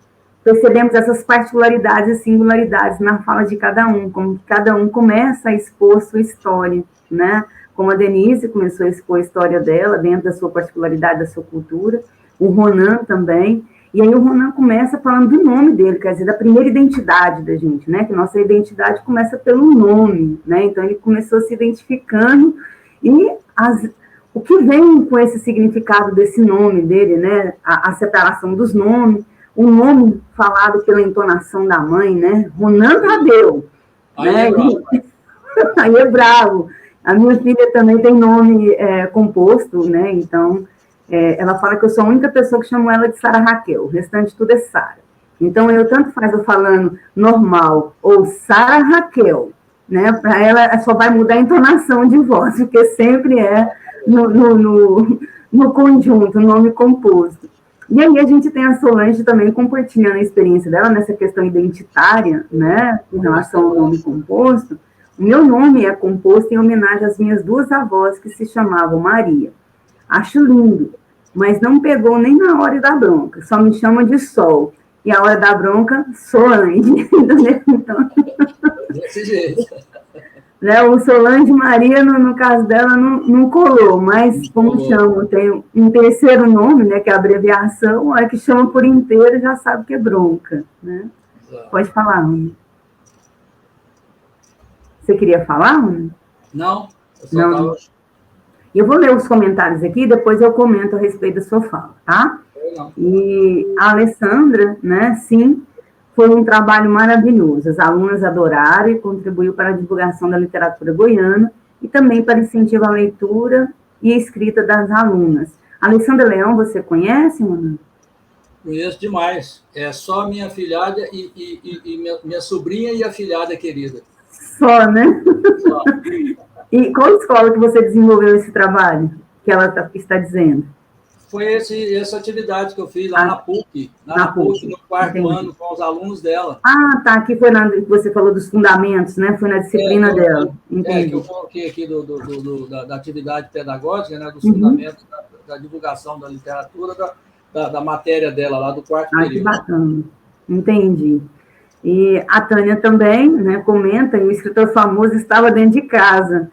percebemos essas particularidades e singularidades na fala de cada um, como cada um começa a expor sua história, né? Como a Denise começou a expor a história dela, dentro da sua particularidade, da sua cultura, o Ronan também, e aí o Ronan começa falando do nome dele, quer dizer, da primeira identidade da gente, né? Que nossa identidade começa pelo nome, né? Então ele começou se identificando, e o que vem com esse significado desse nome dele, né? A separação dos nomes, o nome falado pela entonação da mãe, né? Ronan Tadeu. Aí né? é bravo. Aí é bravo. A minha filha também tem nome composto, né? Então, ela fala que eu sou a única pessoa que chamo ela de Sara Raquel, o restante tudo é Sara. Então, eu tanto faz eu falando normal ou Sara Raquel, né? Para ela só vai mudar a entonação de voz, porque sempre é no conjunto, nome composto. E aí a gente tem a Solange também compartilhando a experiência dela nessa questão identitária, né, em relação ao nome composto. O meu nome é composto em homenagem às minhas duas avós, que se chamavam Maria. Acho lindo, mas não pegou nem na hora da bronca, só me chama de Sol. E a hora da bronca, Solange. Então, Desse jeito. né, o Solange Maria, no caso dela, não colou, mas como chama, tem um terceiro nome, né, que é a abreviação, a hora que chama por inteiro já sabe que é bronca. Né? Pode falar, Ana. Você queria falar, Ana? Não, eu só não. tava... Eu vou ler os comentários aqui, depois eu comento a respeito da sua fala, tá? Não. E a Alessandra, né, sim, foi um trabalho maravilhoso. As alunas adoraram e contribuiu para a divulgação da literatura goiana e também para incentivar a leitura e a escrita das alunas. Alessandra Leão, você conhece, Ana? Conheço demais. É só minha filhada e minha sobrinha e a filhada querida. Só, né? Só. E qual escola que você desenvolveu esse trabalho, que ela está dizendo? Foi essa atividade que eu fiz lá na PUC, na PUC, no quarto ano, com os alunos dela. Ah, tá, aqui foi na que você falou dos fundamentos, né? Foi na disciplina dela. Entendi. Que eu coloquei aqui da atividade pedagógica, né? Dos fundamentos da divulgação da literatura, da matéria dela lá do quarto período. Que bacana. Entendi. E a Tânia também, né, comenta, e o escritor famoso estava dentro de casa.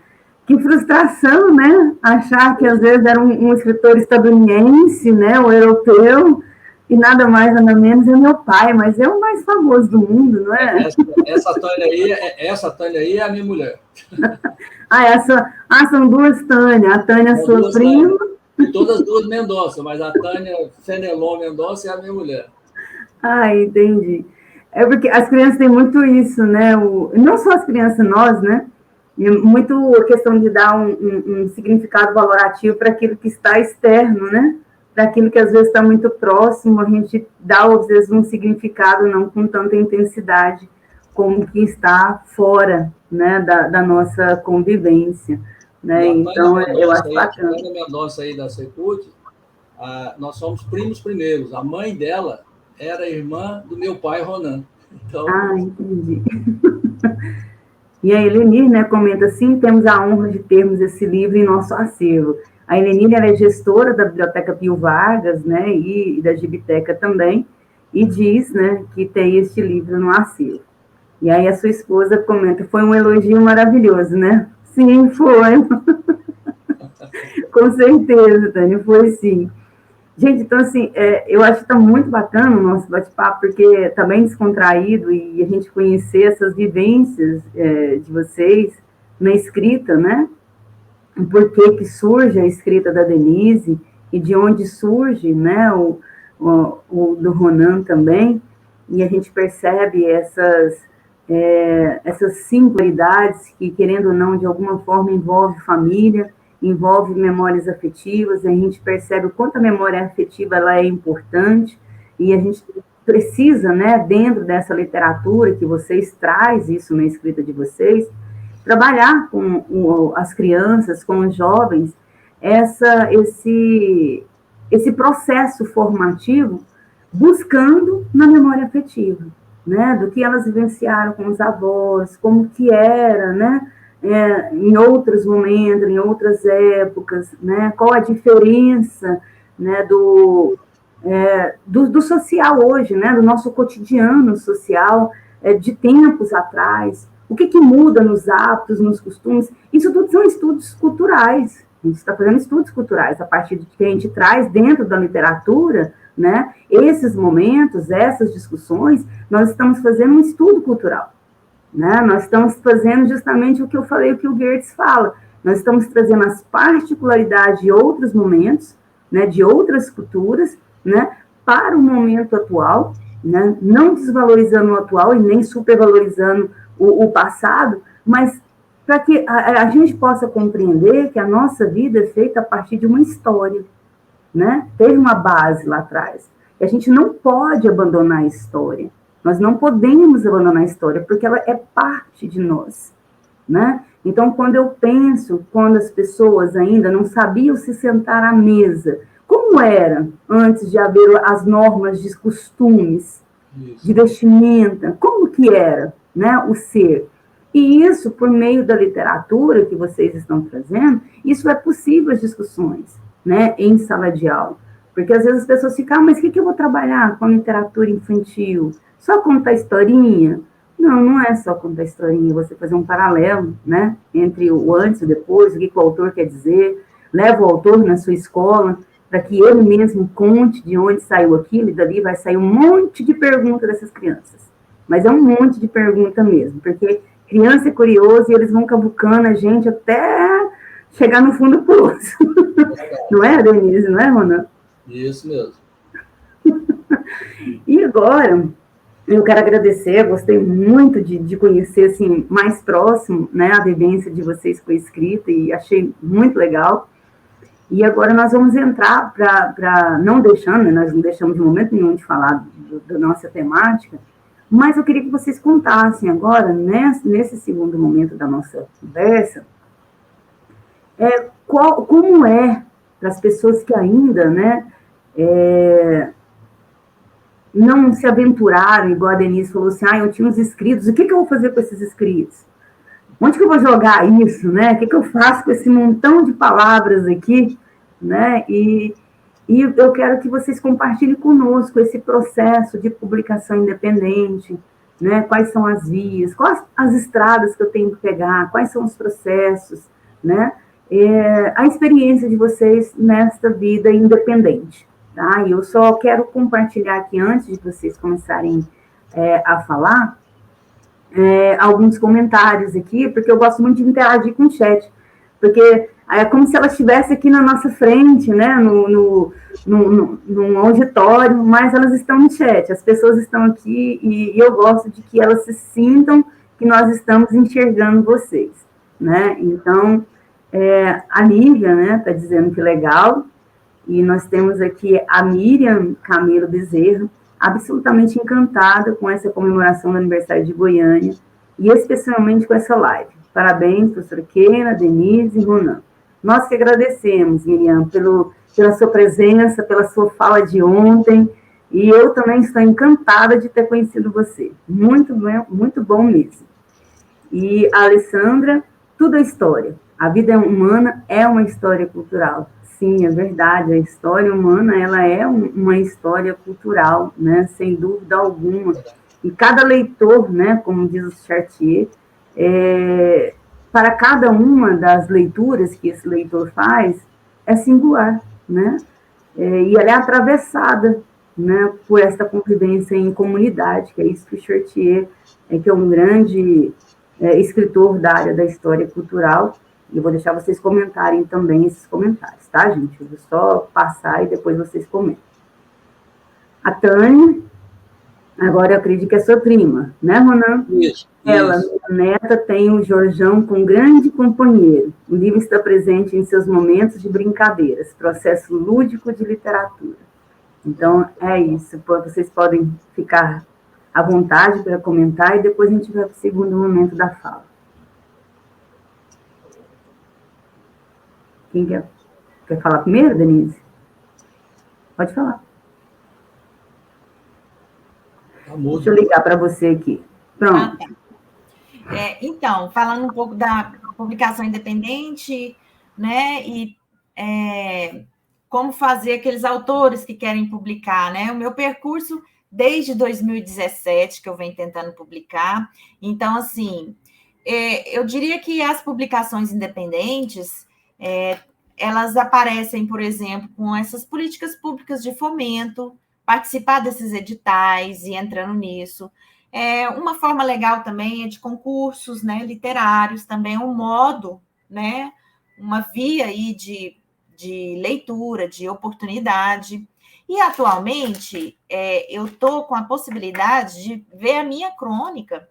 Que frustração, né? Achar que às vezes era um escritor estadunidense, né, ou europeu, e nada mais, nada menos é meu pai, mas é o mais famoso do mundo, não é? Essa Tânia aí é a minha mulher. São duas Tânia. A Tânia é sua prima. E todas duas Mendonça, mas a Tânia Fenelon Mendonça é a minha mulher. Entendi. É porque as crianças têm muito isso, né? Não só as crianças, nós, né? Muito a questão de dar um significado valorativo para aquilo que está externo, né? Para aquilo que às vezes está muito próximo, a gente dá às vezes um significado não com tanta intensidade como que está fora, né, da nossa convivência, né? Então eu acho bacana. A Tânia Mendonça aí da Secult, nós somos primos primeiros. A mãe dela era irmã do meu pai, Ronan. Então... entendi. E a Helenir, né, comenta assim, temos a honra de termos esse livro em nosso acervo. A Helenir, ela é gestora da Biblioteca Pio Vargas, né, e da Gibiteca também, e diz, né, que tem este livro no acervo. E aí a sua esposa comenta, foi um elogio maravilhoso, né? Sim, foi. Com certeza, Tânia, foi sim. Gente, então, assim, eu acho que está muito bacana o nosso bate-papo, porque está bem descontraído e a gente conhecer essas vivências de vocês na escrita, né? O porquê que surge a escrita da Denise e de onde surge, né, o do Ronan também, e a gente percebe essas singularidades que, querendo ou não, de alguma forma envolve família, envolve memórias afetivas, a gente percebe o quanto a memória afetiva ela é importante, e a gente precisa, né, dentro dessa literatura que vocês trazem isso na escrita de vocês, trabalhar com as crianças, com os jovens, esse processo formativo, buscando na memória afetiva, né, do que elas vivenciaram com os avós, como que era, né, em outros momentos, em outras épocas, né? Qual a diferença, né, do social hoje, né? Do nosso cotidiano social, de tempos atrás, o que muda nos hábitos, nos costumes, isso tudo são estudos culturais, a gente está fazendo estudos culturais, a partir de que a gente traz dentro da literatura, né, esses momentos, essas discussões, nós estamos fazendo um estudo cultural. Né? Nós estamos fazendo justamente o que eu falei, o que o Goethe fala. Nós estamos trazendo as particularidades de outros momentos, né, de outras culturas, né, para o momento atual, né? Não desvalorizando o atual e nem supervalorizando o passado, mas para que a gente possa compreender que a nossa vida é feita a partir de uma história, né? Teve uma base lá atrás. E a gente não pode abandonar a história. Nós não podemos abandonar a história, porque ela é parte de nós, né? Então, quando eu penso, quando as pessoas ainda não sabiam se sentar à mesa, como era antes de haver as normas de costumes, de vestimenta, como que era, né, o ser? E isso, por meio da literatura que vocês estão trazendo, isso é possível as discussões, né, em sala de aula. Porque às vezes as pessoas ficam, mas o que eu vou trabalhar com a literatura infantil? Só contar historinha? Não, não é só contar historinha, você fazer um paralelo, né, entre o antes e o depois, o que o autor quer dizer, leva o autor na sua escola, para que ele mesmo conte de onde saiu aquilo, e dali vai sair um monte de perguntas dessas crianças. Mas é um monte de pergunta mesmo, porque criança é curiosa e eles vão cavucando a gente até chegar no fundo do poço. Não é, Denise? Não é, Ronan? Isso mesmo. E agora, eu quero agradecer, gostei muito de conhecer assim, mais próximo, né, a vivência de vocês com a escrita, e achei muito legal. E agora nós vamos entrar para não deixando, né, nós não deixamos de momento nenhum de falar da nossa temática, mas eu queria que vocês contassem agora, nesse segundo momento da nossa conversa, como é para as pessoas que ainda, né, não se aventuraram, igual a Denise falou assim, eu tinha uns escritos, o que eu vou fazer com esses escritos? Onde que eu vou jogar isso, né? O que eu faço com esse montão de palavras aqui, né? E eu quero que vocês compartilhem conosco esse processo de publicação independente, né? Quais são as vias, quais as estradas que eu tenho que pegar, quais são os processos, né? A experiência de vocês nesta vida independente, tá? E eu só quero compartilhar aqui, antes de vocês começarem a falar, alguns comentários aqui, porque eu gosto muito de interagir com o chat, porque é como se ela estivesse aqui na nossa frente, né, num auditório, mas elas estão no chat, as pessoas estão aqui e eu gosto de que elas se sintam que nós estamos enxergando vocês, né, então, a Lívia, né, está dizendo que legal, e nós temos aqui a Miriam Camilo Bezerra, absolutamente encantada com essa comemoração do aniversário de Goiânia, e especialmente com essa live. Parabéns, professora Keila, Denise e Ronan. Nós que agradecemos, Miriam, pela sua presença, pela sua fala de ontem, e eu também estou encantada de ter conhecido você. Muito bom mesmo. E a Alessandra, tudo é história. A vida humana é uma história cultural. Sim, é verdade, a história humana, ela é uma história cultural, né, sem dúvida alguma. E cada leitor, né, como diz o Chartier, para cada uma das leituras que esse leitor faz, é singular, né, e ela é atravessada, né, por esta convivência em comunidade, que é isso que o Chartier, que é um grande escritor da área da história cultural. E eu vou deixar vocês comentarem também esses comentários, tá, gente? Eu vou só passar e depois vocês comentam. A Tânia, agora eu acredito que é sua prima, né, Ronan? Isso. Ela, minha neta, tem o Jorjão com grande companheiro. O livro está presente em seus momentos de brincadeiras, processo lúdico de literatura. Então, é isso. Vocês podem ficar à vontade para comentar e depois a gente vai para o segundo momento da fala. Quem quer falar primeiro, Denise? Pode falar. Deixa eu ligar para você aqui. Pronto. Tá. Então, falando um pouco da publicação independente, né, e como fazer aqueles autores que querem publicar, né? O meu percurso desde 2017 que eu venho tentando publicar. Então, assim, eu diria que as publicações independentes elas aparecem, por exemplo, com essas políticas públicas de fomento, participar desses editais e entrando nisso. Uma forma legal também é de concursos, né, literários, também um modo, né, uma via aí de de leitura, de oportunidade. E, atualmente, eu estou com a possibilidade de ver a minha crônica.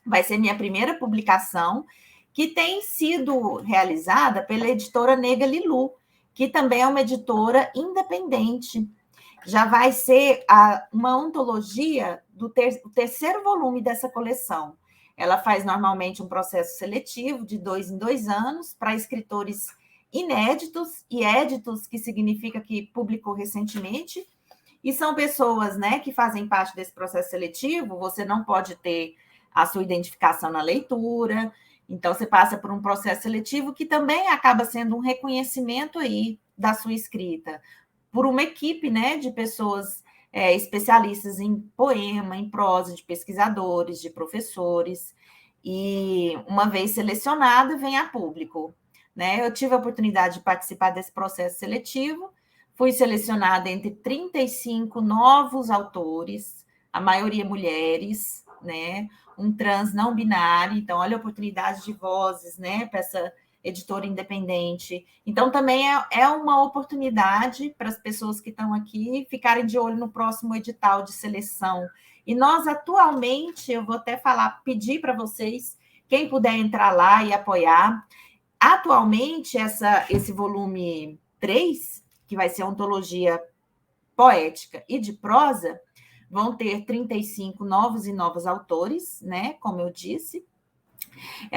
Vai ser minha primeira publicação, que tem sido realizada pela editora Nega Lilu, que também é uma editora independente. Já vai ser uma antologia do terceiro volume dessa coleção. Ela faz normalmente um processo seletivo de 2 em 2 anos para escritores inéditos e éditos, que significa que publicou recentemente, e são pessoas, né, que fazem parte desse processo seletivo. Você não pode ter a sua identificação na leitura, então você passa por um processo seletivo que também acaba sendo um reconhecimento aí da sua escrita, por uma equipe, né, de pessoas especialistas em poema, em prosa, de pesquisadores, de professores, e uma vez selecionado, vem a público. Né? Eu tive a oportunidade de participar desse processo seletivo, fui selecionada entre 35 novos autores, a maioria mulheres, né? Um trans não binário, então olha a oportunidade de vozes, né, para essa editora independente. Então, também é uma oportunidade para as pessoas que estão aqui ficarem de olho no próximo edital de seleção. E nós, atualmente, eu vou até pedir para vocês, quem puder entrar lá e apoiar. Atualmente, esse volume 3, que vai ser ontologia poética e de prosa, vão ter 35 novos e novos autores, né? Como eu disse.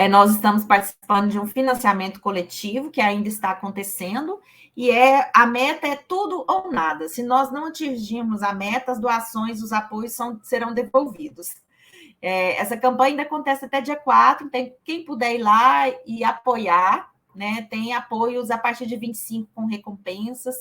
Nós estamos participando de um financiamento coletivo que ainda está acontecendo, e a meta é tudo ou nada. Se nós não atingirmos a meta, as doações, os apoios serão devolvidos. Essa campanha ainda acontece até dia 4, então quem puder ir lá e apoiar, né? Tem apoios a partir de 25 com recompensas,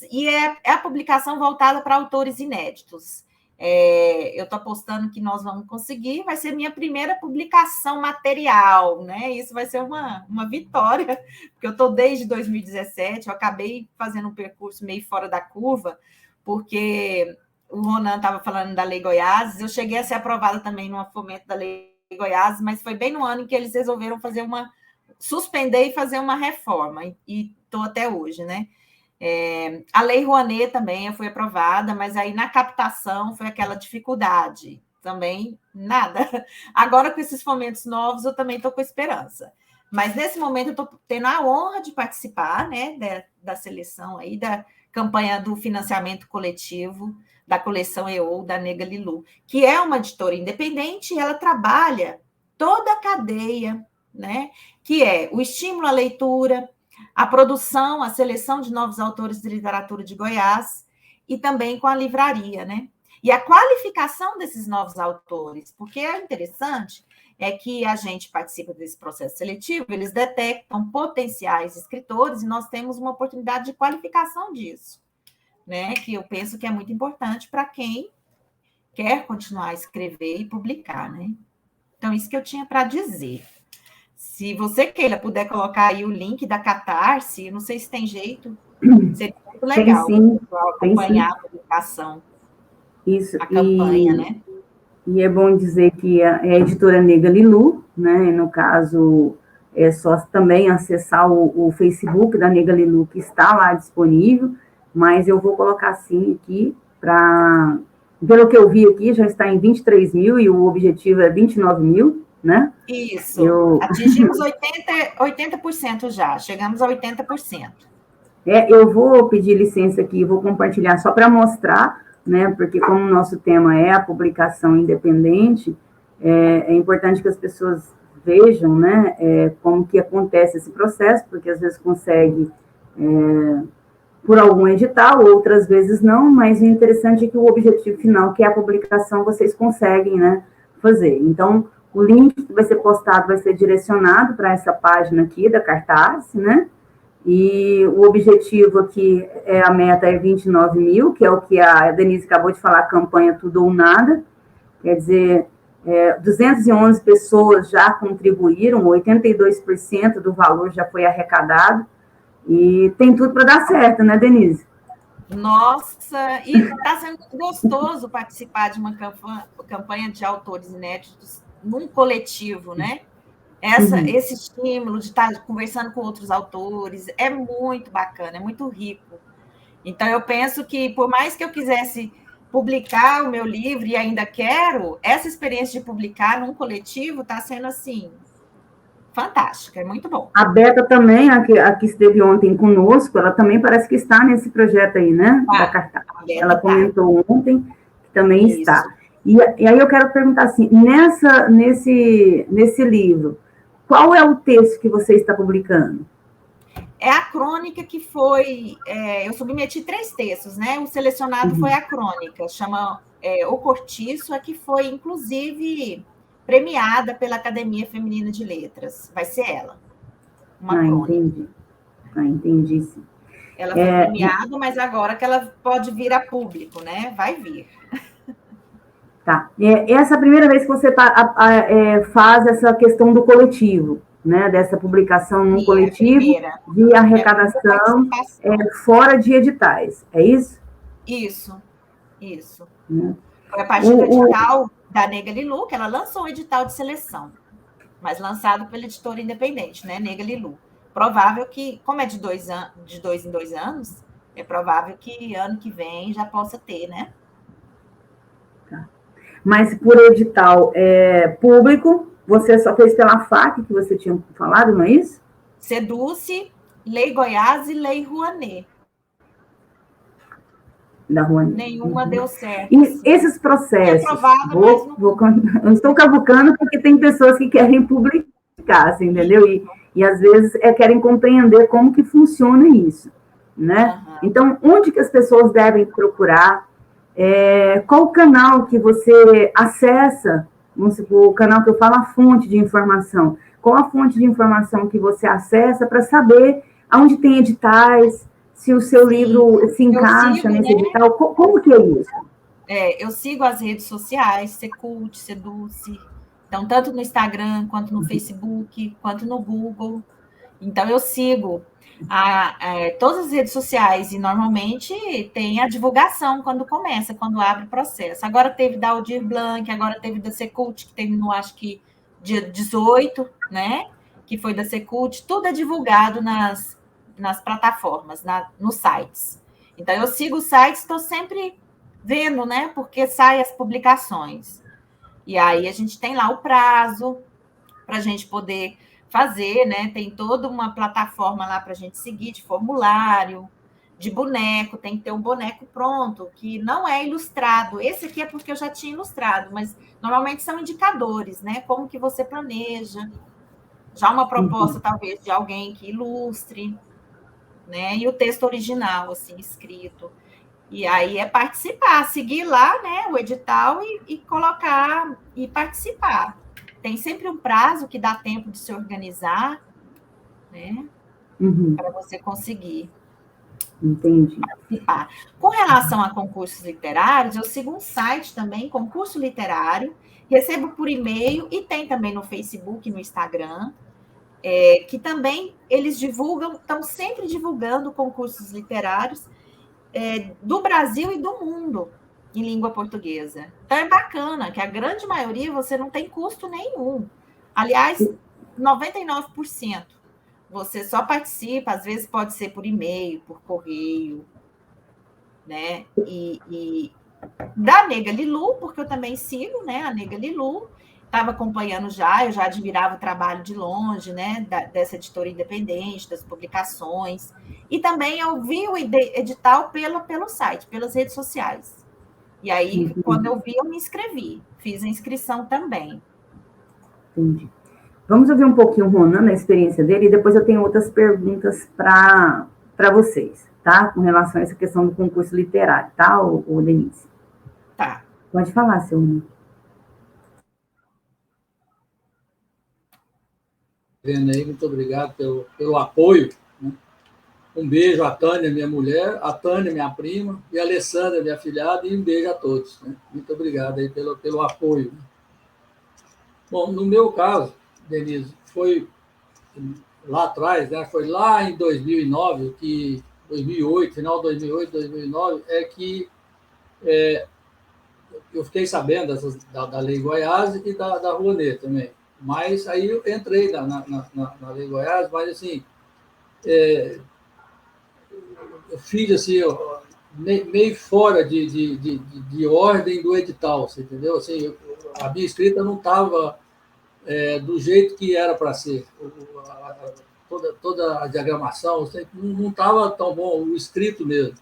e é a publicação voltada para autores inéditos. Eu estou apostando que nós vamos conseguir, vai ser minha primeira publicação material, né? Isso vai ser uma vitória, porque eu estou desde 2017, eu acabei fazendo um percurso meio fora da curva, porque o Ronan estava falando da Lei Goiás, eu cheguei a ser aprovada também no fomento da Lei Goiás, mas foi bem no ano em que eles resolveram suspender e fazer uma reforma, e estou até hoje, né? A Lei Rouanet também foi aprovada, mas aí na captação foi aquela dificuldade, também nada. Agora, com esses fomentos novos, eu também estou com esperança. Mas nesse momento eu estou tendo a honra de participar, né, da seleção aí, da campanha do financiamento coletivo da coleção EO da Nega Lilu, que é uma editora independente, e ela trabalha toda a cadeia, né, que é o estímulo à leitura, a produção, a seleção de novos autores de literatura de Goiás, e também com a livraria, né? E a qualificação desses novos autores, porque é interessante que a gente participa desse processo seletivo, eles detectam potenciais escritores, e nós temos uma oportunidade de qualificação disso, né? Que eu penso que é muito importante para quem quer continuar a escrever e publicar, né? Então, isso que eu tinha para dizer. Se você, Keila, puder colocar aí o link da Catarse, não sei se tem jeito, seria muito legal acompanhar a publicação, isso, a campanha, né? E é bom dizer que é a editora Nega Lilu, né? No caso, é só também acessar o Facebook da Nega Lilu, que está lá disponível, mas eu vou colocar assim aqui, pelo que eu vi aqui, já está em 23 mil, e o objetivo é 29 mil, né? Isso, atingimos 80% já, chegamos a 80%. Eu vou pedir licença aqui, vou compartilhar só para mostrar, né, porque como o nosso tema é a publicação independente, é importante que as pessoas vejam, né, como que acontece esse processo, porque às vezes consegue por algum edital, outras vezes não, mas o interessante é que o objetivo final, que é a publicação, vocês conseguem, né, fazer. Então, o link que vai ser postado vai ser direcionado para essa página aqui da Catarse, né? E o objetivo aqui, a meta é 29 mil, que é o que a Denise acabou de falar, a campanha Tudo ou Nada. Quer dizer, 211 pessoas já contribuíram, 82% do valor já foi arrecadado, e tem tudo para dar certo, né, Denise? Nossa, e está sendo muito gostoso participar de uma campanha de autores inéditos num coletivo, né? Esse estímulo de estar conversando com outros autores é muito bacana, é muito rico. Então, eu penso que, por mais que eu quisesse publicar o meu livro, e ainda quero, essa experiência de publicar num coletivo está sendo, assim, fantástica, é muito bom. A Beta também, a que esteve ontem conosco, ela também parece que está nesse projeto aí, né? Da cartaz. Ela comentou ontem que também está. E aí eu quero perguntar assim, nesse livro, qual é o texto que você está publicando? É a crônica que foi... eu submeti 3 textos, né? O selecionado foi a crônica, chama O Cortiço, a que foi, inclusive, premiada pela Academia Feminina de Letras. Vai ser ela. Uma crônica. Entendi. Entendi, sim. Ela foi premiada, mas agora que ela pode vir a público, né? Vai vir. Tá. Essa é a primeira vez que você faz essa questão do coletivo, né? Dessa publicação no coletivo de arrecadação fora de editais, é isso? Isso. Foi a partir do edital da Nega Lilu, que ela lançou um edital de seleção, mas lançado pela editora independente, né? Nega Lilu. Provável que, como é de 2 em 2 anos, é provável que ano que vem já possa ter, né? Tá. Mas por edital público, você só fez pela FAC, que você tinha falado, não é isso? Seduce, Lei Goiás e Lei Rouanet. Da Rouanet. Nenhuma deu certo. E assim, esses processos, eu estou cavucando porque tem pessoas que querem publicar, assim, entendeu? E às vezes querem compreender como que funciona isso, né? Então, onde que as pessoas devem procurar? Qual o canal que você acessa? Vamos supor, o canal que eu falo, a fonte de informação. Qual a fonte de informação que você acessa para saber aonde tem editais, se o seu livro se encaixa nesse edital? Como que é isso? Eu sigo as redes sociais, Secult, Seduce, então, tanto no Instagram, quanto no Facebook, quanto no Google. Então, eu sigo todas as redes sociais e, normalmente, tem a divulgação quando começa, quando abre o processo. Agora teve da Aldir Blanc, agora teve da Secult, que terminou, acho que, dia 18, né? Que foi da Secult. Tudo é divulgado nas plataformas, nos sites. Então, eu sigo os sites, estou sempre vendo, né? Porque saem as publicações. E aí a gente tem lá o prazo para a gente poder fazer, né? Tem toda uma plataforma lá para a gente seguir de formulário, de boneco, tem que ter um boneco pronto, que não é ilustrado. Esse aqui é porque eu já tinha ilustrado, mas normalmente são indicadores, né? Como que você planeja. Já uma proposta, talvez, de alguém que ilustre, né? E o texto original, assim, escrito. E aí é participar, seguir lá, né, o edital e colocar e participar. Tem sempre um prazo que dá tempo de se organizar, né, para você conseguir participar. Com relação a concursos literários, eu sigo um site também, Concurso Literário, recebo por e-mail e tem também no Facebook e no Instagram, que também eles divulgam, estão sempre divulgando concursos literários, do Brasil e do mundo em língua portuguesa. Então, é bacana que a grande maioria você não tem custo nenhum. Aliás, 99%. Você só participa, às vezes pode ser por e-mail, por correio, né? E da Nega Lilu, porque eu também sigo, né? A Nega Lilu, estava acompanhando eu já admirava o trabalho de longe, né? Dessa editora independente, das publicações. E também eu vi o edital pelo site, pelas redes sociais. E aí, quando eu vi, eu me inscrevi. Fiz a inscrição também. Entendi. Vamos ouvir um pouquinho o Ronan, a experiência dele, e depois eu tenho outras perguntas para vocês, tá? Com relação a essa questão do concurso literário, tá, o Denise? Tá. Pode falar, seu Ronan. Vendo aí, muito obrigado pelo apoio. Né? Um beijo à Tânia, minha mulher, a Tânia, minha prima, e a Alessandra, minha filhada, e um beijo a todos. Né? Muito obrigado aí pelo apoio. Bom, no meu caso, Denise, foi lá atrás, né? Foi lá em 2009, 2008, final de 2008, 2009, que eu fiquei sabendo da Lei Goiás e da Rouanet também. Mas aí eu entrei na Lei Goiás, mas assim, eu fiz assim, meio fora de ordem do edital, você entendeu? Assim, a minha escrita não estava do jeito que era para ser. Toda a diagramação não estava tão bom, o escrito mesmo.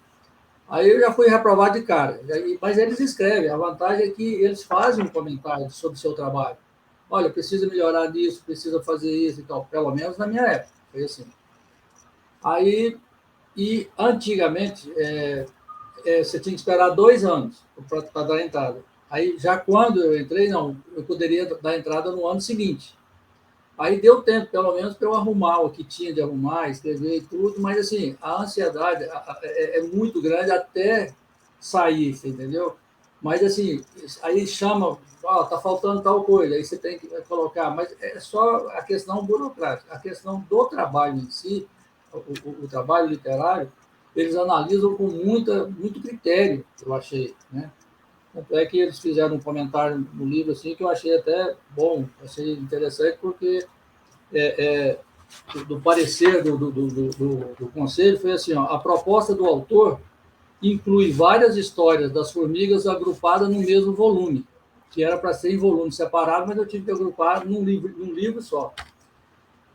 Aí eu já fui reprovado de cara. Mas eles escrevem. A vantagem é que eles fazem um comentário sobre o seu trabalho. Olha, precisa melhorar nisso, precisa fazer isso e tal. Pelo menos na minha época. Foi assim. Aí, e antigamente, você tinha que esperar 2 anos para dar entrada. Aí, já quando eu entrei, não, eu poderia dar entrada no ano seguinte. Aí deu tempo, pelo menos, para eu arrumar o que tinha de arrumar, escrever e tudo, mas assim, a ansiedade é muito grande até sair, você entendeu? Mas assim, aí chama, tá faltando tal coisa, aí você tem que colocar, mas é só a questão burocrática, a questão do trabalho em si, o trabalho literário, eles analisam com muito critério, eu achei, né? Tanto é que eles fizeram um comentário no livro assim que eu achei até bom, achei interessante porque do parecer do conselho foi assim, ó, a proposta do autor inclui várias histórias das formigas agrupadas no mesmo volume, que era para ser em volume separado, mas eu tive que agrupar num livro só.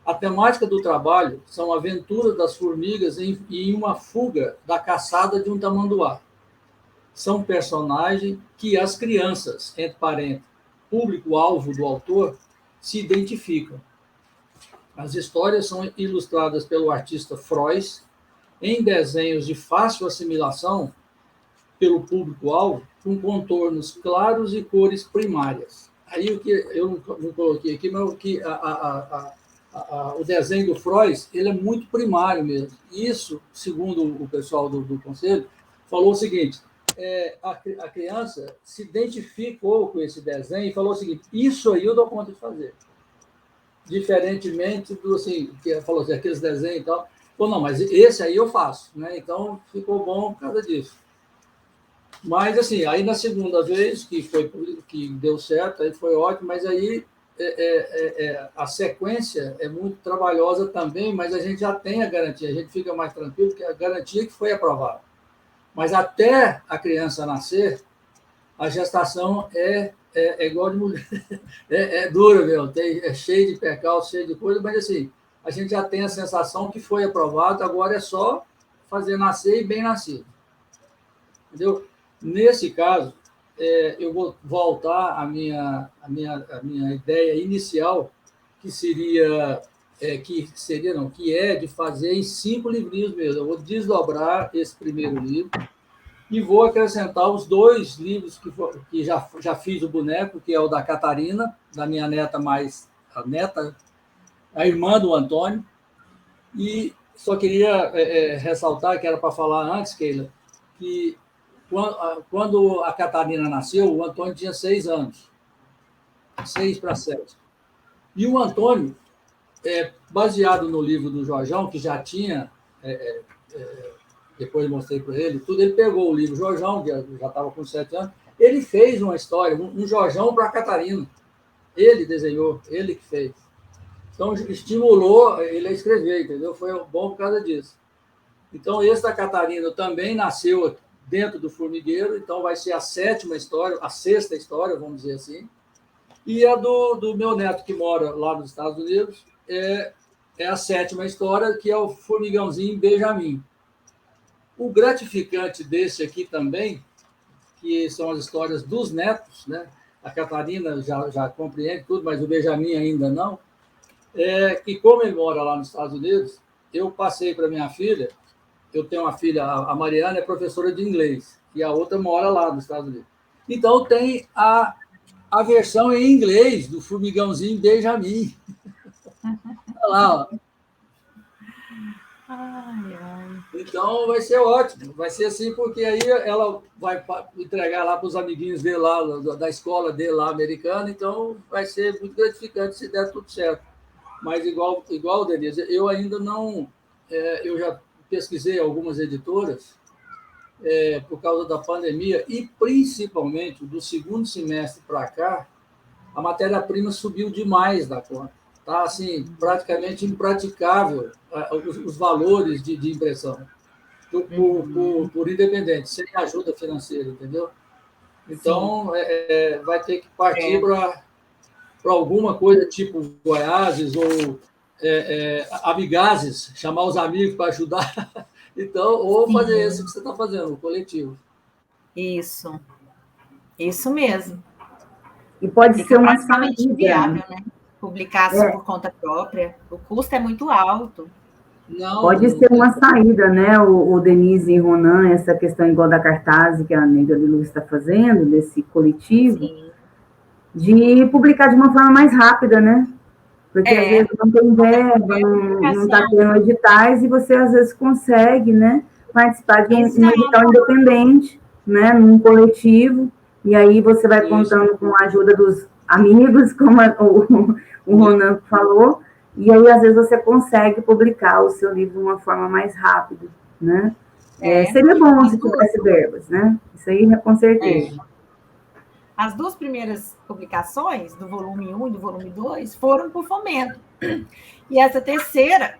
A temática do trabalho são aventuras das formigas em uma fuga da caçada de um tamanduá. São personagens que as crianças, entre parênteses, público-alvo do autor, se identificam. As histórias são ilustradas pelo artista Frois em desenhos de fácil assimilação pelo público-alvo, com contornos claros e cores primárias. Aí o que eu não coloquei aqui, mas o que o desenho do Frois ele é muito primário mesmo. Isso, segundo o pessoal do conselho, falou o seguinte: a criança se identificou com esse desenho e falou o seguinte: isso aí eu dou conta de fazer. Diferentemente do assim, que falou assim, aqueles desenhos e tal. Pô, não, mas esse aí eu faço, né? Então ficou bom por causa disso. Mas assim, aí na segunda vez que deu certo, aí foi ótimo, mas aí a sequência é muito trabalhosa também, mas a gente já tem a garantia, a gente fica mais tranquilo, porque a garantia que foi aprovada. Mas até a criança nascer, a gestação é igual de mulher. É dura, meu. É cheio de percalços, cheio de coisa, mas assim, a gente já tem a sensação que foi aprovado, agora é só fazer nascer e bem nascido. Entendeu? Nesse caso, eu vou voltar à minha ideia inicial, que seria, que é de fazer em 5 livrinhos mesmo. Eu vou desdobrar esse primeiro livro, e vou acrescentar os 2 livros que já fiz o boneco, que é o da Catarina, da minha neta a irmã do Antônio. E só queria ressaltar, que era para falar antes, Keila, que quando a Catarina nasceu, o Antônio tinha 6 anos, 6 para 7. E o Antônio, baseado no livro do Jorjão, que já tinha depois mostrei para ele, tudo, ele pegou o livro Jorjão, que já estava com 7 anos, ele fez uma história, um Jorjão para a Catarina. Ele desenhou, ele que fez. Então, estimulou ele a escrever, entendeu? Foi bom por causa disso. Então, esse da Catarina também nasceu dentro do Formigueiro, então vai ser a 7ª história, a 6ª história, vamos dizer assim. E a do meu neto, que mora lá nos Estados Unidos, é a 7ª história, que é o Formigãozinho Benjamin. O gratificante desse aqui também, que são as histórias dos netos, né? A Catarina já compreende tudo, mas o Benjamin ainda não, que como ele mora lá nos Estados Unidos, eu passei para minha filha, eu tenho uma filha, a Mariana é professora de inglês, e a outra mora lá nos Estados Unidos. Então tem a versão em inglês do Formigãozinho Benjamin. Olha lá, ó. Ai, ai. Então vai ser ótimo, vai ser assim, porque aí ela vai entregar lá para os amiguinhos dele lá, da escola dele lá, americana, então vai ser muito gratificante se der tudo certo. Mas igual Denise, eu ainda não, eu já pesquisei algumas editoras por causa da pandemia, e principalmente do segundo semestre para cá, a matéria-prima subiu demais da conta. Está, assim, praticamente impraticável os valores de impressão por independente, sem ajuda financeira, entendeu? Então, vai ter que partir para alguma coisa tipo Goiáses ou Amigazes, chamar os amigos para ajudar. Então, ou fazer isso que você está fazendo, o coletivo. Isso mesmo. E pode Fica ser uma praticamente saída. inviável, né? Publicar assim por conta própria. O custo é muito alto. Pode ser uma saída, né, o Denise e Ronan, essa questão igual da cartaz que a Negra de Luz está fazendo, desse coletivo, Sim. de publicar de uma forma mais rápida, né? Porque às vezes não tem verba, não está tendo editais, e você às vezes consegue, né, participar de um edital independente, né, num coletivo, e aí você vai contando com a ajuda dos amigos, como o Ronan falou, e aí às vezes você consegue publicar o seu livro de uma forma mais rápida, né? Seria bom se tivesse verbas, né? Isso aí, com certeza. As 2 primeiras publicações, do volume 1 e do volume 2, foram por fomento. E essa terceira,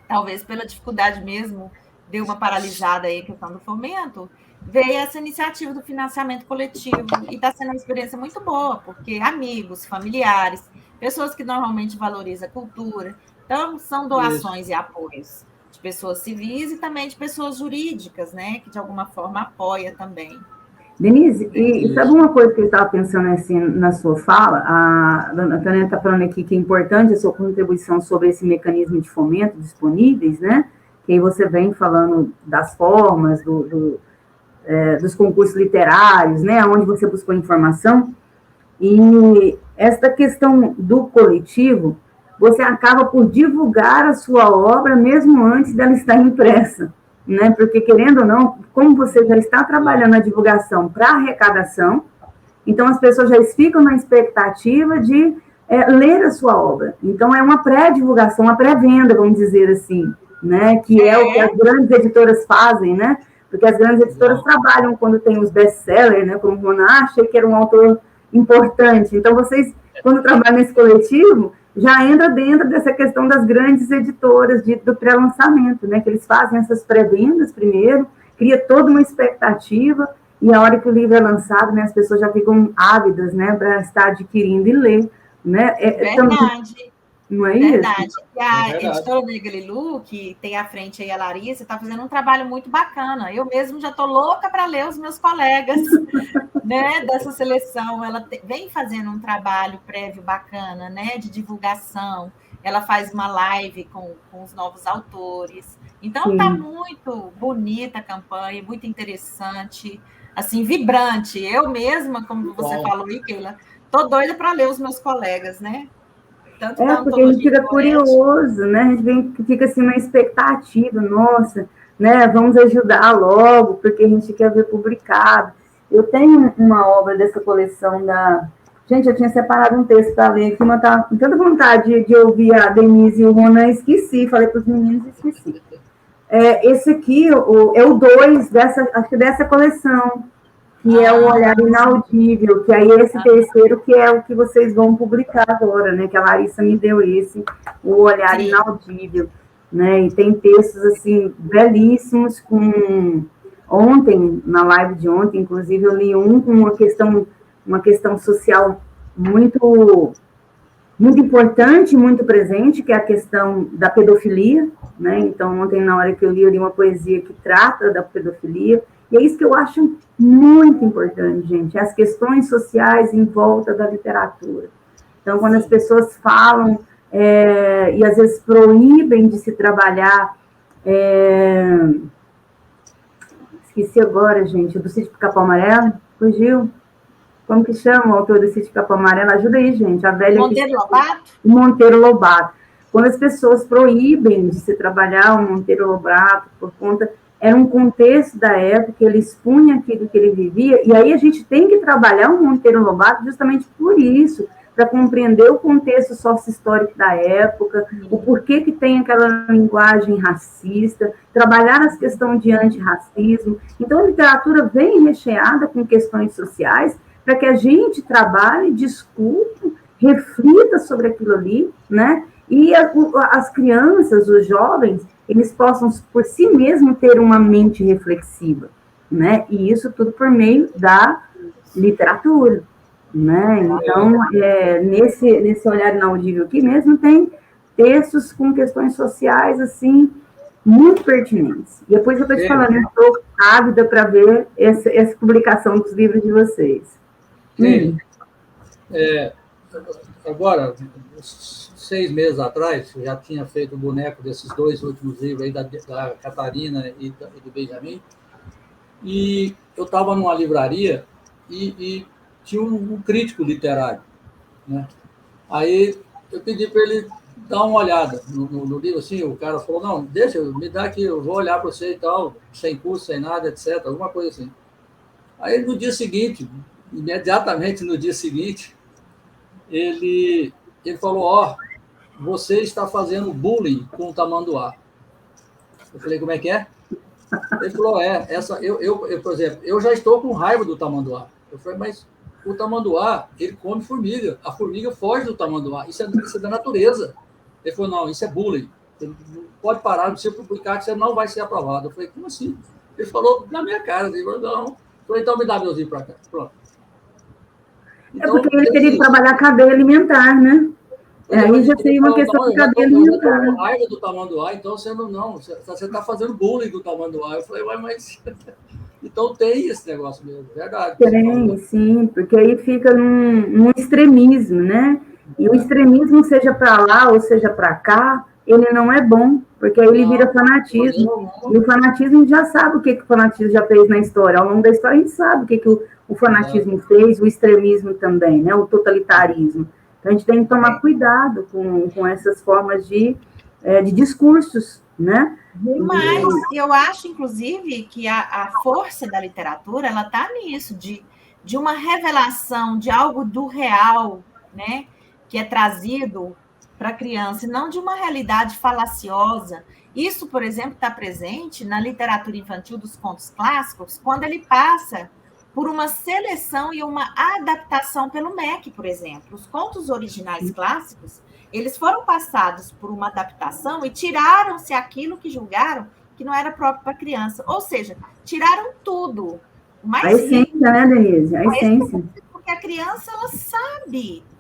talvez pela dificuldade mesmo, deu uma paralisada aí a questão do fomento, veio essa iniciativa do financiamento coletivo, e está sendo uma experiência muito boa, porque amigos, familiares, pessoas que normalmente valorizam a cultura, então são doações e apoios de pessoas civis e também de pessoas jurídicas, né, que de alguma forma apoia também. Denise, e sabe uma coisa que eu estava pensando assim na sua fala? A dona Tânia está falando aqui que é importante a sua contribuição sobre esse mecanismo de fomento disponíveis, né? Que aí você vem falando das formas, dos concursos literários, né? Onde você buscou informação. E esta questão do coletivo, você acaba por divulgar a sua obra mesmo antes dela estar impressa, né? Porque, querendo ou não, como você já está trabalhando a divulgação para arrecadação, então as pessoas já ficam na expectativa de ler a sua obra. Então, é uma pré-divulgação, uma pré-venda, vamos dizer assim, né? Que é o que as grandes editoras fazem, né? Porque as grandes editoras trabalham quando tem os best-sellers, né? Como o Ronan, achei que era um autor importante. Então, vocês, quando trabalham nesse coletivo, já entra dentro dessa questão das grandes editoras do pré-lançamento, né? Que eles fazem essas pré-vendas primeiro, cria toda uma expectativa, e a hora que o livro é lançado, né, as pessoas já ficam ávidas, né, para estar adquirindo e ler, né? Verdade. Não é Verdade. isso? E a editora Negra Lilu, que tem à frente aí a Larissa, está fazendo um trabalho muito bacana. Eu mesmo já estou louca para ler os meus colegas, né, dessa seleção. Ela vem fazendo um trabalho prévio bacana, né, de divulgação. Ela faz uma live com os novos autores. Então, está muito bonita a campanha, muito interessante, assim, vibrante. Eu mesma, como você falou, Keila, estou doida para ler os meus colegas, né? Porque a gente fica curioso, né? A gente fica assim na expectativa, nossa, né? Vamos ajudar logo, porque a gente quer ver publicado. Eu tenho uma obra dessa coleção da... Gente, eu tinha separado um texto para ler aqui, mas estava com tanta vontade de ouvir a Denise e o Ronan, esqueci, falei para os meninos e esqueci. Esse aqui é o 2 dessa coleção, que é o Olhar Inaudível, que aí esse terceiro que é o que vocês vão publicar agora, né? Que a Larissa me deu o Olhar Inaudível, né? E tem textos, assim, belíssimos, Ontem, na live de ontem, inclusive, eu li um com uma questão social muito importante, muito presente, que é a questão da pedofilia, né? Então, ontem, na hora que eu li uma poesia que trata da pedofilia, e é isso que eu acho muito importante, gente, as questões sociais em volta da literatura. Então, quando as pessoas falam e às vezes proíbem de se trabalhar, esqueci agora, gente, do Sítio Capão Amarelo, fugiu? Como que chama o autor do Sítio Capão Amarelo? Ajuda aí, gente, a velha... Monteiro Lobato? O Monteiro Lobato. Quando as pessoas proíbem de se trabalhar o Monteiro Lobato por conta... Era um contexto da época, ele expunha aquilo que ele vivia, e aí a gente tem que trabalhar o Monteiro Lobato justamente por isso, para compreender o contexto sócio-histórico da época, o porquê que tem aquela linguagem racista, trabalhar as questões de antirracismo. Então, a literatura vem recheada com questões sociais, para que a gente trabalhe, discuta, reflita sobre aquilo ali, né? E as crianças, os jovens, eles possam, por si mesmos, ter uma mente reflexiva, né? E isso tudo por meio da literatura, né? Então, nesse olhar inaudível aqui mesmo, tem textos com questões sociais, assim, muito pertinentes. E depois eu estou te falando, eu estou ávida para ver essa publicação dos livros de vocês. Sim. Agora, 6 meses atrás, eu já tinha feito o boneco desses 2 últimos livros aí, da Catarina e do Benjamin, e eu estava numa livraria e tinha um crítico literário, né? Aí eu pedi para ele dar uma olhada no livro, assim, o cara falou, não, deixa, me dá aqui, eu vou olhar para você e tal, sem custo, sem nada, etc., alguma coisa assim. Aí no dia seguinte, imediatamente no dia seguinte, ele falou, ó, você está fazendo bullying com o tamanduá. Eu falei, como é que é? Ele falou, por exemplo, eu já estou com raiva do tamanduá. Eu falei, mas o tamanduá, ele come formiga. A formiga foge do tamanduá. Isso é da natureza. Ele falou, não, isso é bullying. Você não pode parar de você publicar que você não vai ser aprovado. Eu falei, como assim? Ele falou na minha cara. Ele falou, não. Eu falei, então me dá meu livro para cá. Pronto. Então, porque ele teria que trabalhar a cadeia alimentar, né? Aí já seria uma questão de cadeia alimentar. Eu estou com raiva do tamanduá, então você está fazendo bullying do tamanduá. Eu falei, mas... Então tem esse negócio mesmo, verdade. Tem, sim, porque aí fica num extremismo, né? E o extremismo, seja para lá ou seja para cá, ele não é bom, porque aí ele vira fanatismo. E o fanatismo, a gente já sabe o que o fanatismo já fez na história. Ao longo da história, a gente sabe o que o fanatismo fez, o extremismo também, né? O totalitarismo. Então, a gente tem que tomar cuidado com essas formas de discursos, né? Mas eu acho, inclusive, que a força da literatura, ela está nisso, de uma revelação de algo do real, né? Que é trazido para a criança, e não de uma realidade falaciosa. Isso, por exemplo, está presente na literatura infantil dos contos clássicos, quando ele passa por uma seleção e uma adaptação pelo MEC, por exemplo. Os contos originais clássicos, eles foram passados por uma adaptação e tiraram-se aquilo que julgaram que não era próprio para criança. Ou seja, tiraram tudo. A essência, né, Denise? A essência. Porque a criança,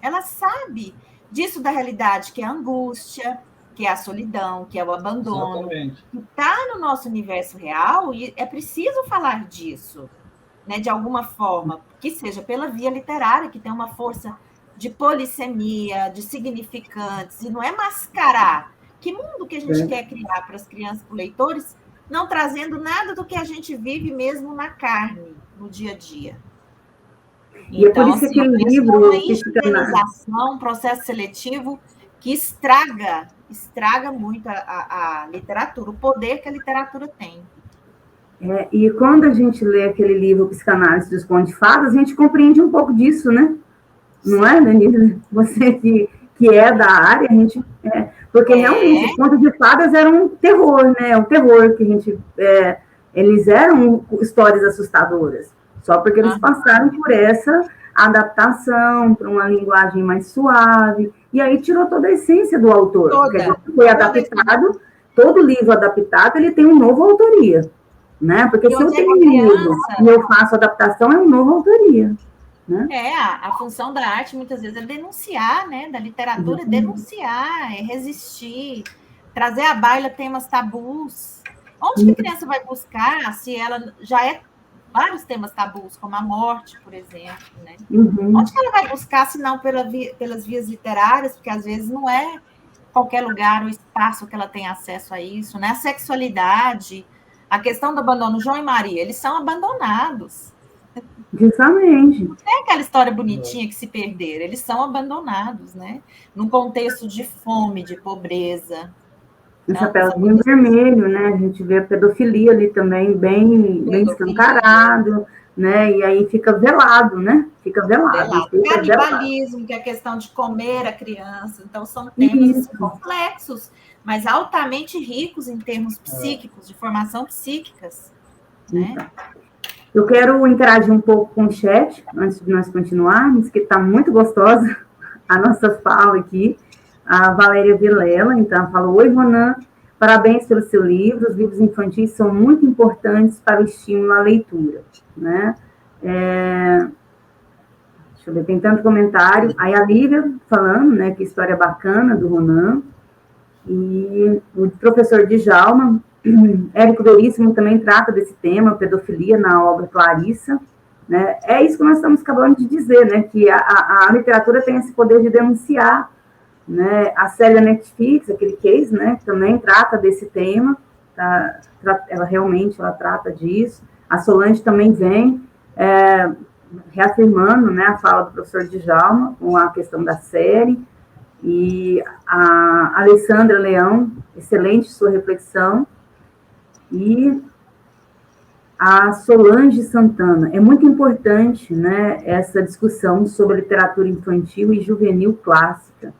ela sabe disso da realidade, que é a angústia, que é a solidão, que é o abandono. Exatamente. Que está no nosso universo real e é preciso falar disso, né, de alguma forma, que seja pela via literária, que tem uma força de polissemia, de significantes, e não é mascarar. Que mundo que a gente quer criar para as crianças, para os leitores, não trazendo nada do que a gente vive mesmo na carne, no dia a dia. E então, é por isso que aquele livro... uma higienização, um processo seletivo que estraga muito a literatura, o poder que a literatura tem. E quando a gente lê aquele livro Psicanálise dos Contos de Fadas, a gente compreende um pouco disso, né? Não é, Denise? Você que é da área, a gente... porque realmente os Contos de Fadas eram um terror, né? O terror que a gente... eles eram histórias assustadoras, só porque eles passaram por essa adaptação para uma linguagem mais suave, e aí tirou toda a essência do autor. Porque foi adaptado, todo livro adaptado, ele tem uma nova autoria. Né? Porque se eu tenho um livro e eu faço adaptação, é uma nova autoria. Né? A função da arte, muitas vezes, é denunciar, né? Da literatura, é denunciar, é resistir, trazer à baila temas tabus. Onde que a criança vai buscar se ela já é vários temas tabus, como a morte, por exemplo, né? Onde que ela vai buscar, se não pelas vias literárias, porque às vezes não é qualquer lugar, o espaço que ela tem acesso a isso, né? A sexualidade, a questão do abandono. João e Maria, eles são abandonados. Justamente. Não é aquela história bonitinha que se perderam, eles são abandonados, né? Num contexto de fome, de pobreza. O Chapeuzinho Vermelho, né? A gente vê a pedofilia ali também, bem escancarado, né? E aí fica velado, né? Fica velado. Canibalismo, que é a questão de comer a criança. Então, são temas complexos, mas altamente ricos em termos psíquicos, de formação psíquicas. Né? Eu quero interagir um pouco com o chat, antes de nós continuarmos, que está muito gostosa a nossa fala aqui. A Valéria Vilela, então, falou: oi, Ronan, parabéns pelo seu livro. Os livros infantis são muito importantes para o estímulo à leitura, né? Deixa eu ver, tem tanto comentário. Aí a Lívia falando, né, que história bacana do Ronan. E o professor Djalma, Érico Veríssimo, também trata desse tema, pedofilia, na obra Clarissa. Né? É isso que nós estamos acabando de dizer, né, que a literatura tem esse poder de denunciar. Né? A Célia Netflix, aquele case, né, também trata desse tema, tá? Ela realmente trata disso. A Solange também vem reafirmando, né, a fala do professor Djalma com a questão da série. E a Alessandra Leão, excelente sua reflexão. E a Solange Santana. É muito importante, né, essa discussão sobre literatura infantil e juvenil clássica.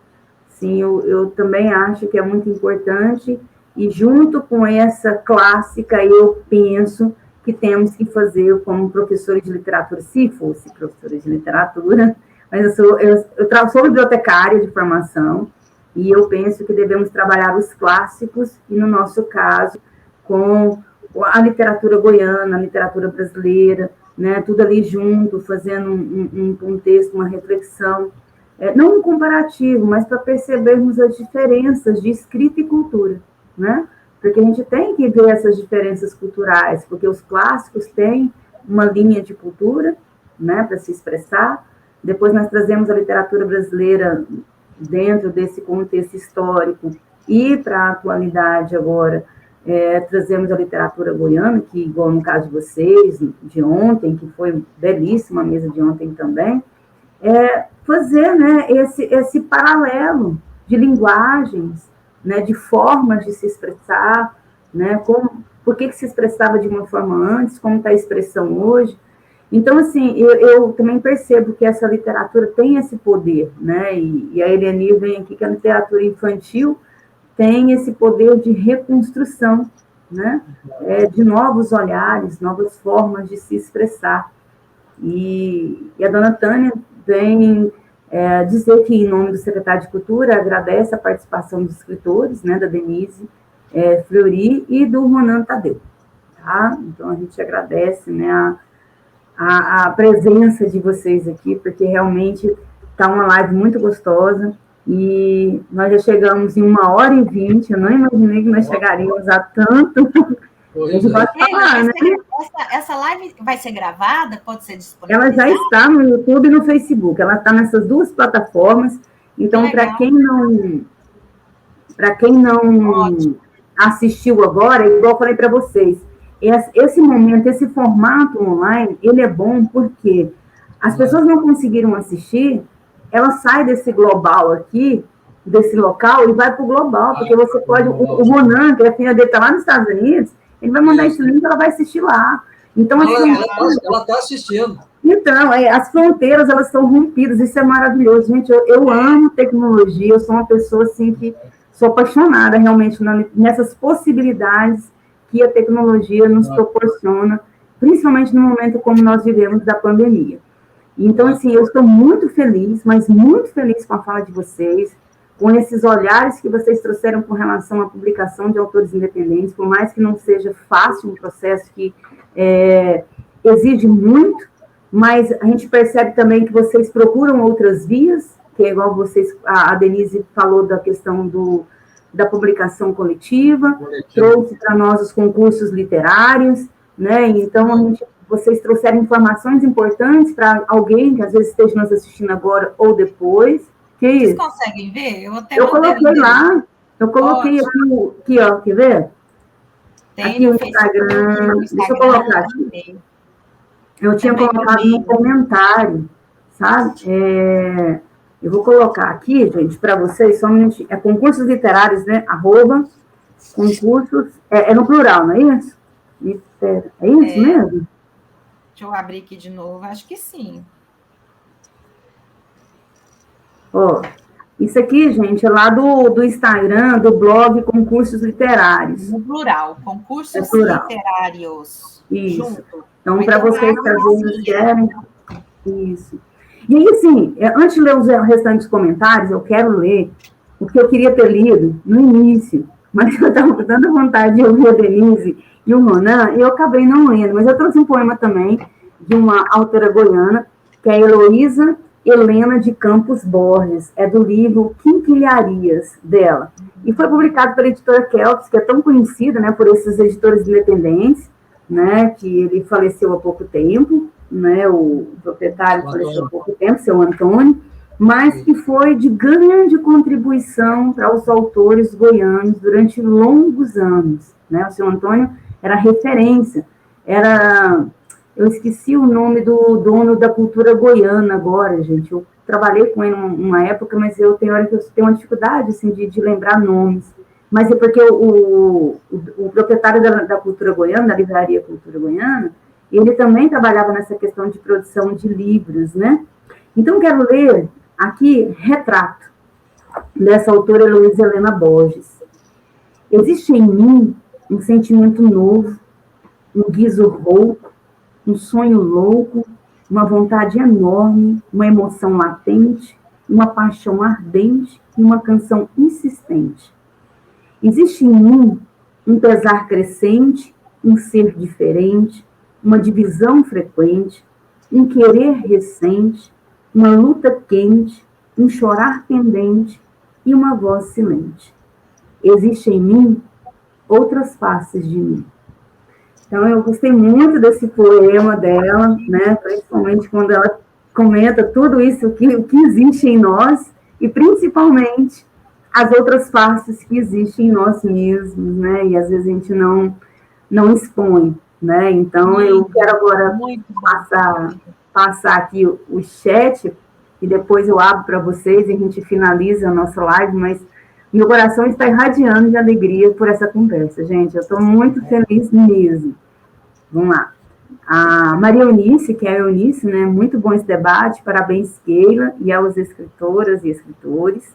Sim, eu também acho que é muito importante, e junto com essa clássica, eu penso que temos que fazer como professores de literatura, se fosse professores de literatura, mas eu sou bibliotecária de formação, e eu penso que devemos trabalhar os clássicos, e no nosso caso, com a literatura goiana, a literatura brasileira, né, tudo ali junto, fazendo um contexto, uma reflexão, não um comparativo, mas para percebermos as diferenças de escrita e cultura, né? Porque a gente tem que ver essas diferenças culturais, porque os clássicos têm uma linha de cultura, né, para se expressar. Depois nós trazemos a literatura brasileira dentro desse contexto histórico, e para a atualidade agora, trazemos a literatura goiana, que, igual no caso de vocês, de ontem, que foi belíssima a mesa de ontem também, fazer, né, esse paralelo de linguagens, né, de formas de se expressar, né, por que se expressava de uma forma antes, como está a expressão hoje. Então, assim, eu também percebo que essa literatura tem esse poder, né, e a Eleni vem aqui que a literatura infantil tem esse poder de reconstrução, né, de novos olhares, novas formas de se expressar. E a dona Tânia vem dizer que, em nome do secretário de Cultura, agradece a participação dos escritores, né, da Denise Fleury e do Ronan Tadeu. Tá? Então, a gente agradece, né, a presença de vocês aqui, porque realmente está uma live muito gostosa, e nós já chegamos em 1h20, eu não imaginei que nós chegaríamos a tanto. A gente pode falar, né? Essa live vai ser gravada? Pode ser disponibilizada? Ela já está no YouTube e no Facebook. Ela está nessas duas plataformas. Então, para quem não assistiu agora, igual eu falei para vocês, esse momento, esse formato online, ele é bom porque as pessoas não conseguiram assistir, ela sai desse global aqui, desse local, e vai para o global, porque você pode... O Ronan, que a filha dele está lá nos Estados Unidos, ele vai mandar esse link, ela vai assistir lá. Então, ela está assistindo. Então, as fronteiras, elas são rompidas, isso é maravilhoso. Gente, eu amo tecnologia, eu sou uma pessoa, assim, que sou apaixonada, realmente, nessas possibilidades que a tecnologia nos proporciona, principalmente no momento como nós vivemos da pandemia. Então, assim, eu estou muito feliz, mas muito feliz com a fala de vocês, com esses olhares que vocês trouxeram com relação à publicação de autores independentes, por mais que não seja fácil, um processo que exige muito, mas a gente percebe também que vocês procuram outras vias, que é igual vocês, a Denise falou da questão da publicação coletiva, trouxe para nós os concursos literários, né? Então, vocês trouxeram informações importantes para alguém que às vezes esteja nos assistindo agora ou depois. Vocês conseguem ver? Eu coloquei lá, eu coloquei aqui, ó, quer ver? Tem aqui no Instagram, deixa eu colocar aqui. Eu tinha colocado no comentário, sabe? Eu vou colocar aqui, gente, para vocês, só um minutinho. É concursos literários, né? @ concursos, no plural, não é isso? É isso mesmo? Deixa eu abrir aqui de novo, acho que sim. Ó, isso aqui, gente, é lá do Instagram, do blog Concursos Literários. No plural, concursos literários. Isso. Junto. Então, para vocês trazerem, querem. Isso. E aí, assim, antes de ler os restantes comentários, eu quero ler o que eu queria ter lido no início, mas eu estava com tanta vontade de ouvir a Denise e o Ronan, e eu acabei não lendo. Mas eu trouxe um poema também de uma autora goiana, que é a Heloísa Helena de Campos Borges, é do livro Quinquilharias dela. E foi publicado pela editora Kelps, que é tão conhecida, né, por esses editores independentes, né, que ele faleceu há pouco tempo, né, o proprietário faleceu há pouco tempo, seu Antônio, mas que foi de grande contribuição para os autores goianos durante longos anos, né? O seu Antônio era referência, eu esqueci o nome do dono da cultura goiana agora, gente, eu trabalhei com ele uma época, mas eu tenho hora que eu tenho uma dificuldade, assim, de lembrar nomes, mas é porque o proprietário da cultura goiana, da livraria Cultura Goiana, ele também trabalhava nessa questão de produção de livros, né? Então, quero ler aqui Retrato, dessa autora Heloísa Helena Borges. Existe em mim um sentimento novo, um guiso rouco, um sonho louco, uma vontade enorme, uma emoção latente, uma paixão ardente e uma canção insistente. Existe em mim um pesar crescente, um ser diferente, uma divisão frequente, um querer recente, uma luta quente, um chorar pendente e uma voz silente. Existe em mim outras faces de mim. Então, eu gostei muito desse poema dela, né? Principalmente quando ela comenta tudo isso, o que existe em nós, e principalmente as outras faces que existem em nós mesmos, né? E às vezes a gente não expõe, né? Então, eu quero agora passar aqui o chat, e depois eu abro para vocês e a gente finaliza a nossa live, mas meu coração está irradiando de alegria por essa conversa, gente. Eu estou muito feliz mesmo. Vamos lá. A Maria Eunice, que é a Eunice, né? Muito bom esse debate, parabéns, Keila, e aos escritoras e escritores.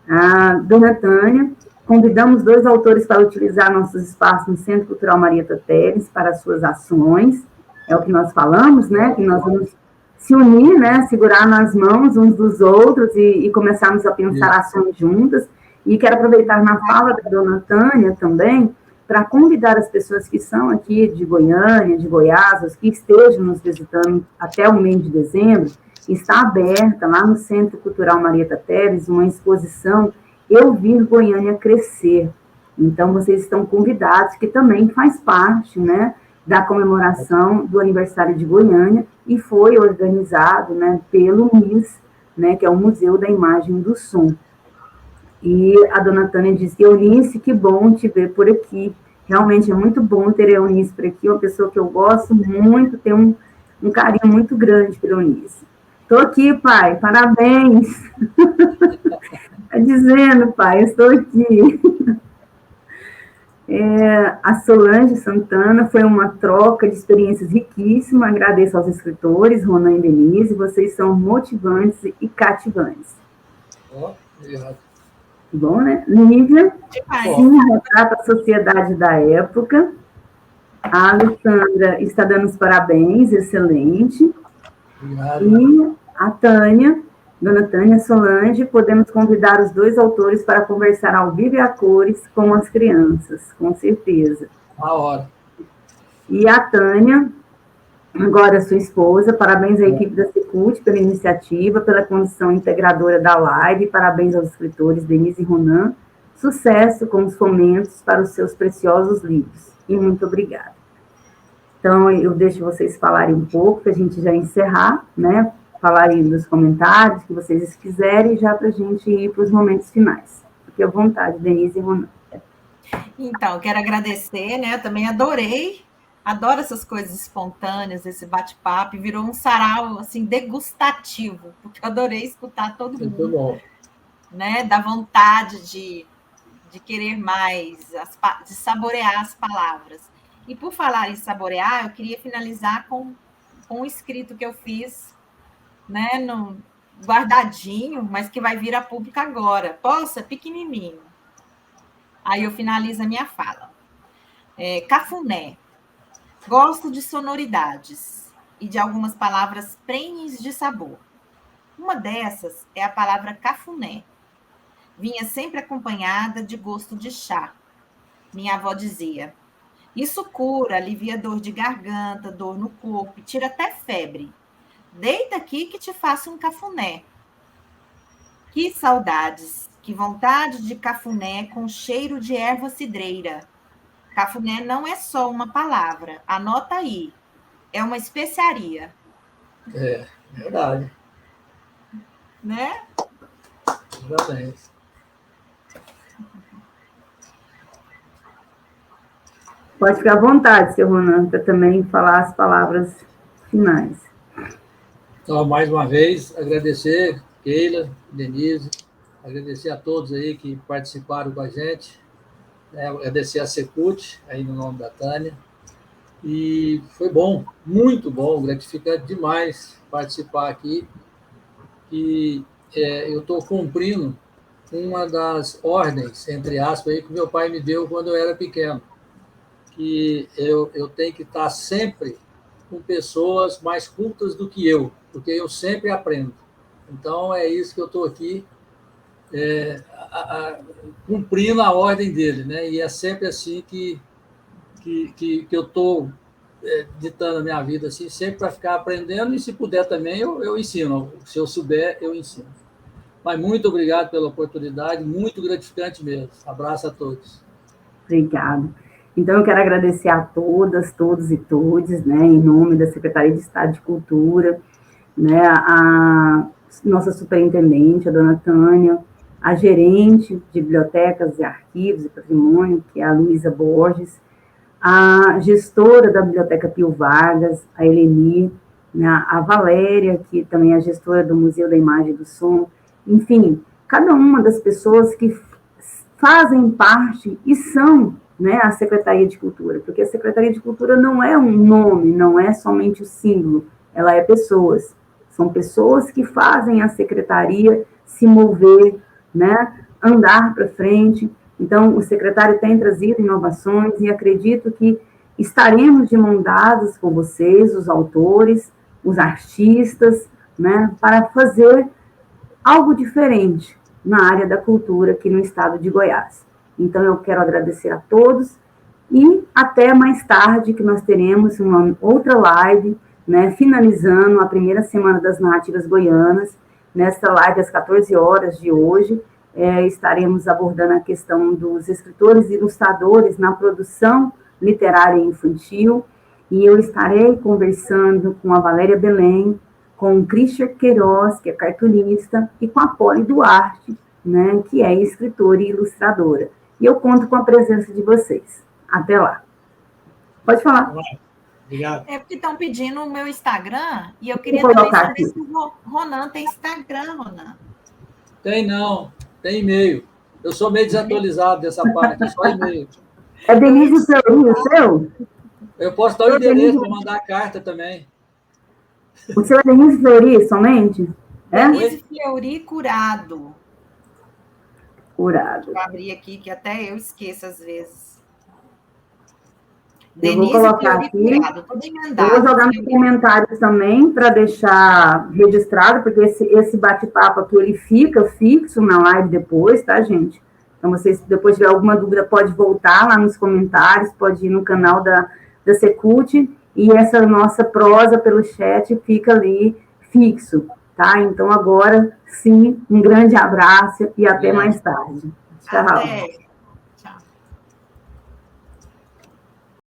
A Dona Tânia, convidamos 2 autores para utilizar nossos espaços no Centro Cultural Marieta Teles para suas ações. É o que nós falamos, né? Que nós vamos se unir, né? Segurar nas mãos uns dos outros e começarmos a pensar ações juntas. E quero aproveitar na fala da Dona Tânia também para convidar as pessoas que são aqui de Goiânia, de Goiás, os que estejam nos visitando até o mês de dezembro. Está aberta lá no Centro Cultural Marieta Teles uma exposição Eu Vi Goiânia Crescer. Então, vocês estão convidados, que também faz parte, né, da comemoração do aniversário de Goiânia, e foi organizado, né, pelo MIS, né, que é o Museu da Imagem e do Som. E a Dona Tânia disse, Eunice, que bom te ver por aqui. Realmente é muito bom ter a Eunice por aqui, uma pessoa que eu gosto muito, tenho um carinho muito grande pela Eunice. Estou aqui, pai, parabéns. Está dizendo, pai, eu estou aqui. A Solange Santana, foi uma troca de experiências riquíssima, agradeço aos escritores, Ronan e Denise, vocês são motivantes e cativantes. Obrigado. Bom, né? Lívia, sim, retrata a sociedade da época. A Alessandra está dando os parabéns, excelente. Obrigado. E a Tânia, Dona Tânia Solange, podemos convidar os 2 autores para conversar ao vivo e a cores com as crianças, com certeza. A hora. E a Tânia, agora sua esposa, parabéns à equipe da Secult pela iniciativa, pela condição integradora da live, parabéns aos escritores Denise e Ronan, sucesso com os fomentos para os seus preciosos livros, e muito obrigada. Então, eu deixo vocês falarem um pouco, para a gente já encerrar, né, falarem nos comentários, que vocês quiserem, já para a gente ir para os momentos finais. Fique à vontade, Denise e Ronan. Então, quero agradecer, né, eu também adoro essas coisas espontâneas, esse bate-papo, virou um sarau, assim, degustativo, porque eu adorei escutar todo mundo. Muito bom. Né, da vontade de querer mais, de saborear as palavras. E por falar em saborear, eu queria finalizar com um escrito que eu fiz, né, guardadinho, mas que vai vir a público agora. Poxa, pequenininho. Aí eu finalizo a minha fala. Cafuné. Gosto de sonoridades e de algumas palavras prenhes de sabor. Uma dessas é a palavra cafuné. Vinha sempre acompanhada de gosto de chá. Minha avó dizia: isso cura, alivia dor de garganta, dor no corpo, tira até febre. Deita aqui que te faço um cafuné. Que saudades, que vontade de cafuné com cheiro de erva cidreira. Cafuné não é só uma palavra, anota aí. É uma especiaria. É, verdade. Né? Exatamente. Pode ficar à vontade, seu Ronan, para também falar as palavras finais. Então, mais uma vez, agradecer, Keila, Denise, agradecer a todos aí que participaram com a gente, né? Agradecer a Secult, aí no nome da Tânia. E foi bom, muito bom, gratificante demais participar aqui. E eu estou cumprindo uma das ordens, entre aspas, aí, que meu pai me deu quando eu era pequeno, que eu tenho que estar sempre com pessoas mais cultas do que eu, porque eu sempre aprendo. Então, é isso que eu estou aqui, cumprindo a ordem dele, né? E é sempre assim que eu estou ditando a minha vida, assim, sempre para ficar aprendendo, e se puder também, eu ensino. Se eu souber, eu ensino. Mas muito obrigado pela oportunidade, muito gratificante mesmo. Abraço a todos. Obrigada. Então, eu quero agradecer a todas, todos e todes, né, em nome da Secretaria de Estado de Cultura, né, a nossa superintendente, a dona Tânia, a gerente de bibliotecas e arquivos e patrimônio, que é a Luísa Borges, a gestora da Biblioteca Pio Vargas, a Eleni, né, a Valéria, que também é gestora do Museu da Imagem e do Som, enfim, cada uma das pessoas que fazem parte e são, né, a Secretaria de Cultura, porque a Secretaria de Cultura não é um nome, não é somente o símbolo, ela é pessoas. São pessoas que fazem a Secretaria se mover, né, andar para frente. Então, o secretário tem trazido inovações e acredito que estaremos de mão dadas com vocês, os autores, os artistas, né, para fazer algo diferente na área da cultura aqui no estado de Goiás. Então, eu quero agradecer a todos e até mais tarde, que nós teremos uma outra live, né, finalizando a primeira semana das narrativas goianas. Nesta live, às 14 horas de hoje, estaremos abordando a questão dos escritores e ilustradores na produção literária infantil, e eu estarei conversando com a Valéria Belém, com o Christian Queiroz, que é cartunista, e com a Poli Duarte, né, que é escritora e ilustradora. E eu conto com a presença de vocês. Até lá. Pode falar. Obrigado. É porque estão pedindo o meu Instagram, e eu queria também saber se o Ronan tem Instagram, Ronan. Tem não, tem e-mail. Eu sou meio desatualizado dessa parte, só e-mail. É Denise Fleury, o seu? Eu posso dar o endereço para mandar a carta também. O seu é Denise Fleury somente? Denise Fleury Curado. Curado. Vou abrir aqui, que até eu esqueço às vezes. Eu vou colocar aqui. Eu vou jogar nos comentários também, para deixar registrado, porque esse bate-papo aqui, ele fica fixo na live depois, tá, gente? Então, vocês, depois tiver alguma dúvida, pode voltar lá nos comentários, pode ir no canal da Secult, e essa nossa prosa pelo chat fica ali fixo, tá? Então, agora, sim, um grande abraço e até mais tarde. Tchau. Até.